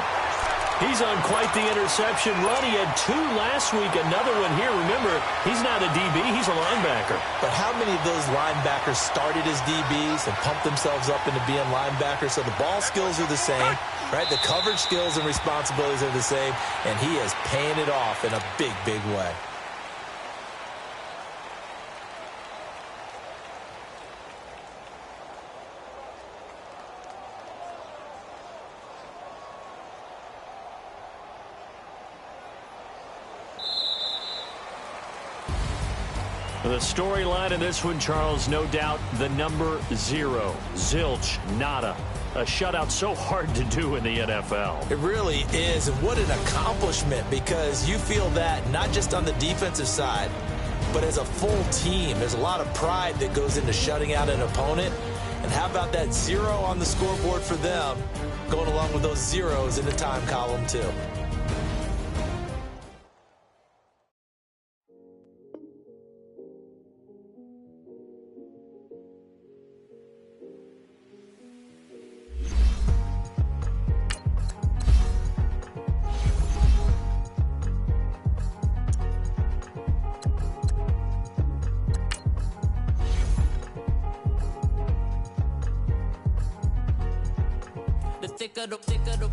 He's on quite the interception run. He had 2 last week, another one here. Remember, he's not a DB, he's a linebacker. But how many of those linebackers started as DBs and pumped themselves up into being linebackers? So the ball skills are the same, right? The coverage skills and responsibilities are the same, and he is paying it off in a big, big way. The storyline in this one, Charles, no doubt the number 0. Zilch, nada. A shutout so hard to do in the NFL. It really is, and what an accomplishment, because you feel that not just on the defensive side, but as a full team, there's a lot of pride that goes into shutting out an opponent. And how about that 0 on the scoreboard for them, going along with those zeros in the time column too.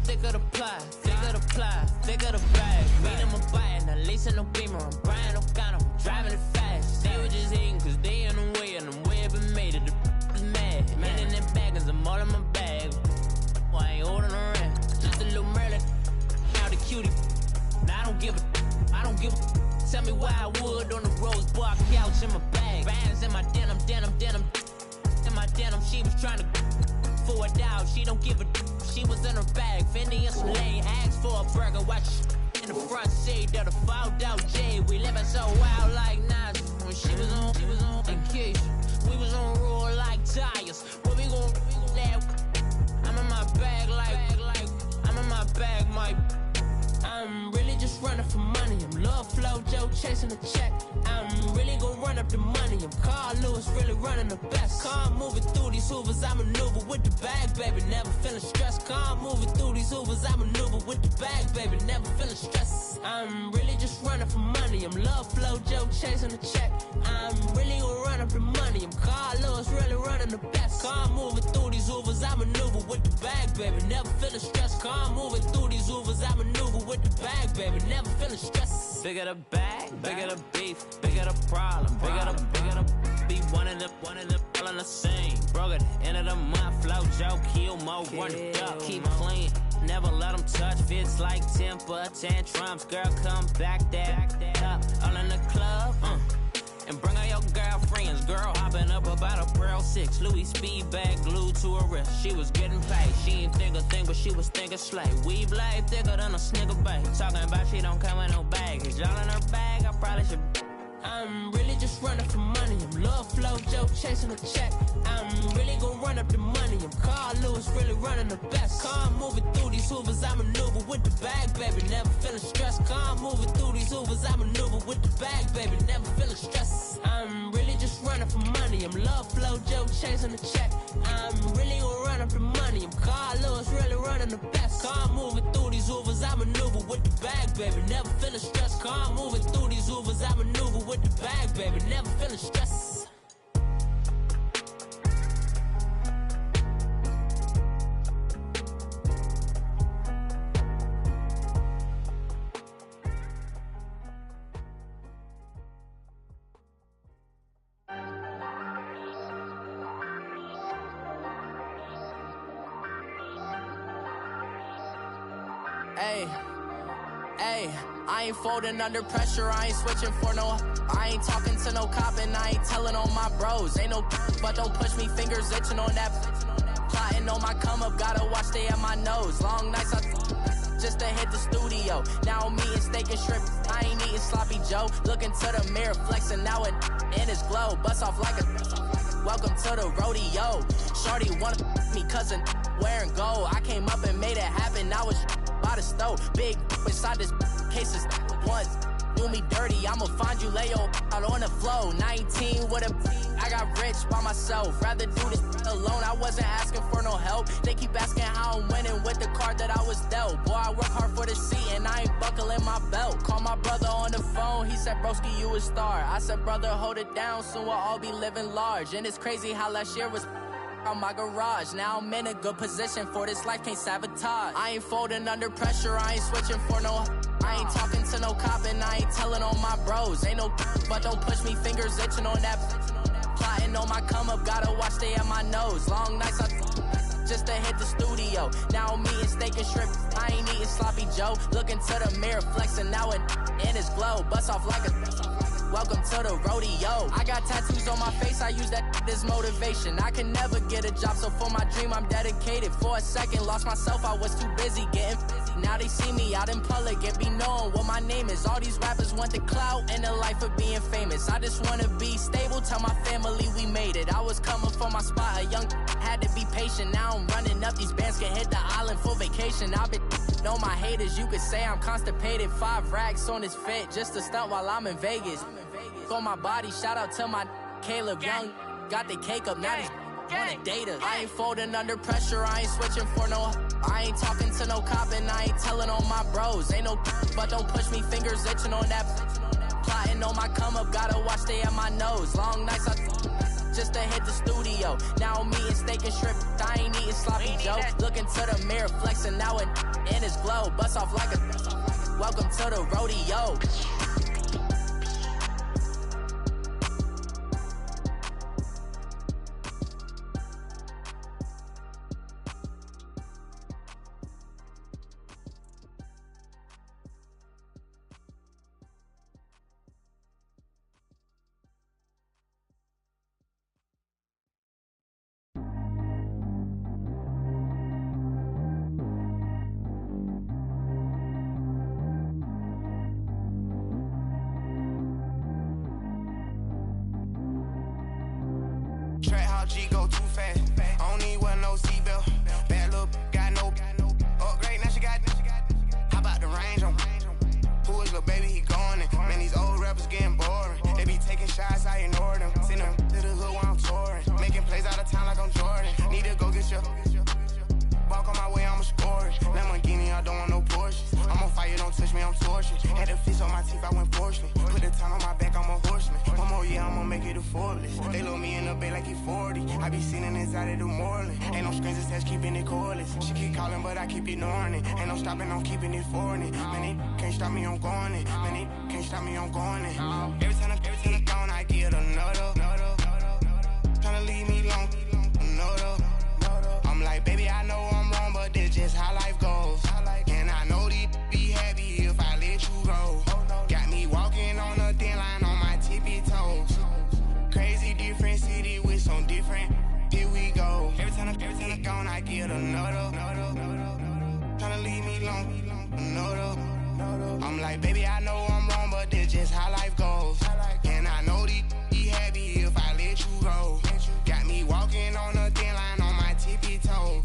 Thicker the pie, thicker the bag. Meet him a buy it, at least in no beamer. I'm Brian O'Connor, I'm driving it fast. They were just hating cause they in the way, and I'm way up and made it. The is mad. Man in that bag, cause I'm all in my bag. Well, I ain't holding around. Just a little Merlin, now the cutie. Now I don't give a. Tell me why I would on the rose bar couch in my bag. Bands in my denim. In my denim, she was trying to for a doubt. She don't give a. She was in her bag, Fendi and some lane, asked for a burger, watch in the front seat of the fouled out J. We living so wild like Nas. When she was on vacation, we was on roll like tires. What we gon' that? I'm in my bag like I'm in my bag, my. I'm really just running for money. I'm Love Flow Joe chasing the check. I'm really gon' run up the money. I'm Carl Lewis, really running the best. Car moving through these hoovers, I maneuver with the bag, baby. Never feeling stressed. Car moving through these hoovers, I maneuver with the bag, baby. Never feeling stressed. I'm really just running for money. I'm Love Flow Joe chasing the check. I'm really gon' run up the money. I'm Carl Lewis, really running the best. Car moving through these hoovers, I maneuver with the bag, baby. Never feeling stressed. Car moving through these hoovers, I maneuver with the bag, baby. Never feeling stressed. Bigger the bag, bigger the beef, bigger the problem, bigger the be one of the all in the same. Broke at the end of the month, Flow Joe, kill mo, run it up, keep clean. Never let them touch, fits like temper tantrums. Girl, come back that up, all in the club, and bring all your girlfriends. Girl, hopping up about a Pearl 6, Louis speed bag glued to her wrist. She was getting paid, she ain't think a thing, but she was thinking slay. Weave blade thicker than a snicker bag. Talking about she don't come with no baggage. Y'all in her bag, I probably should. I'm really just running for money. I'm Love Flow Joe chasing a check. I'm really gon' run up the money. I'm Carl Lewis, really running the best. Car moving through these hoovers, I maneuver with the bag, baby. Never feeling stressed. Car moving through these hoovers, I maneuver with the bag, baby. Never feeling stressed. I'm really just running for money. I'm Love Flow Joe chasing a check. I'm really gon' run up the money. I'm Carl Lewis, really running the best. Car moving through these hoovers, I maneuver with the bag, baby. Never feeling stressed. Car moving through these hoovers, I maneuver with the bag, baby. Never feeling stressed. Hey, I ain't folding under pressure, I ain't switching for no. I ain't talking to no cop and I ain't telling on my bros. Ain't no but don't push me, fingers itching on that. Plotting on my come up, gotta watch stay at my nose. Long nights I just to hit the studio. Now I'm eating steak and shrimp, I ain't eating sloppy Joe. Looking to the mirror, flexing now it in his glow. Bust off like a welcome to the rodeo. Shorty wanna me cousin wearing gold. I came up and made it happen, now it's by the stove. Big inside this cases once do me dirty, I'ma find you lay out on the floor. 19 with a I got rich by myself, rather do this alone. I wasn't asking for no help, they keep asking how I'm winning with the card that I was dealt. Boy, I work hard for the seat and I ain't buckling my belt. Call my brother on the phone, he said broski you a star. I said brother hold it down, soon we'll all be living large. And it's crazy how last year was on my garage. Now I'm in a good position for this life, can't sabotage. I ain't folding under pressure, I ain't switching for no. I ain't talking to no cop and I ain't telling on my bros. Ain't no but don't push me, fingers itching on that. Plotting on my come up, gotta watch stay at my nose. Long nights I just to hit the studio. Now I'm eating steak and shrimp, I ain't eating sloppy Joe. Looking to the mirror, flexing now it in his glow. Bust off like a Welcome to the rodeo. I got tattoos on my face, I use that as motivation. I can never get a job, so for my dream I'm dedicated. For a second, lost myself, I was too busy getting busy. Now they see me out in public and be knowing what my name is. All these rappers want the clout and the life of being famous. I just wanna be stable, tell my family we made it. I was coming for my spot, a young had to be patient. Now I'm running up, these bands can hit the island for vacation. I've been know my haters, you could say I'm constipated. 5 racks on his fit, just to stunt while I'm in Vegas. On my body, shout out to my Caleb Young. Got the cake up, now these wanna date us. I ain't folding under pressure, I ain't switching for no. I ain't talking to no cop and I ain't telling on my bros. Ain't no but don't push me, fingers itching on that. Plotting on my come up, gotta watch stay at my nose. Long nights I just to hit the studio. Now I'm eating steak and shrimp, I ain't eating sloppy joe. Looking to the mirror, flexing now and in his glow. Bust off like a welcome to the rodeo. Track how G go too fast. I don't need wear no seatbelt. Bad little got no upgrade. Now she got. How about the range on? Who is little baby? He going in. Man, these old rappers getting boring. They be taking shots, I ignore them. Send them to the hood while I'm touring. Making plays out of town like I'm Jordan. Need to go get your. Walk on my way, I'ma score it. Lamborghini, I don't want no Porsches. I'm on fire, don't touch me, I'm torching. Had the fish on my teeth, I went porcelain. Put the time on my back, I'm a horseman. One more year, I'ma make it a foreless. They load me in the bay like he 40. I be sitting inside of the Moreland. Ain't no strings attached, keeping it cordless. She keep calling, but I keep ignoring it. Ain't no stopping, I'm keeping it foreign it. Man, they can't stop me, I'm going it. Man, they can't stop me, I'm going it. Every time I gone, I get another. Tryna leave me long, another. I'm like, baby, I know I'm wrong, but that's just how life goes. And I know these be happy if I let you go. Got me walking on a thin line on my tippy toes. Crazy different city with some different. Here we go. Every time I gone, I get another. Tryna leave me long, another. I'm like, baby, I know I'm wrong, but that's just how life goes. And I know these be happy if I let you go. Got me walking on a thin line on my tippy toes.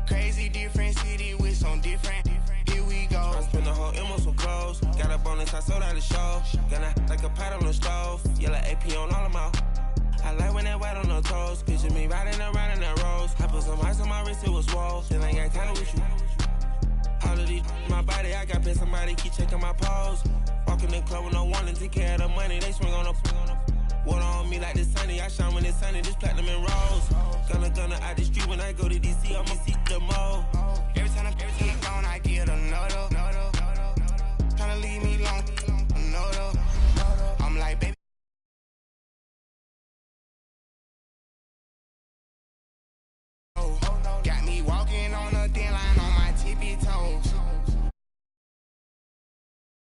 Crazy different city with some different. Here we go. I spent the whole M on some clothes. Got a bonus, I sold out the show. Gonna like a pot on the stove. Yellow AP on all of my. I like when that white on the toes. Picture me riding around in that rose. I put some ice on my wrist, it was swole. Then I got kinda with you. All of these my body, I got paid somebody keep checking my pose. Walking in the club with no warning, take care of the money. They swing on the. Water on me like the sunny, I shine when it's sunny, this platinum and rose. Gonna out the street when I go to DC, I'ma see the mall. Every time I gone, I get another. Tryna leave me long, another. I'm like, baby. Got me walking on a thin line on my tippy toes.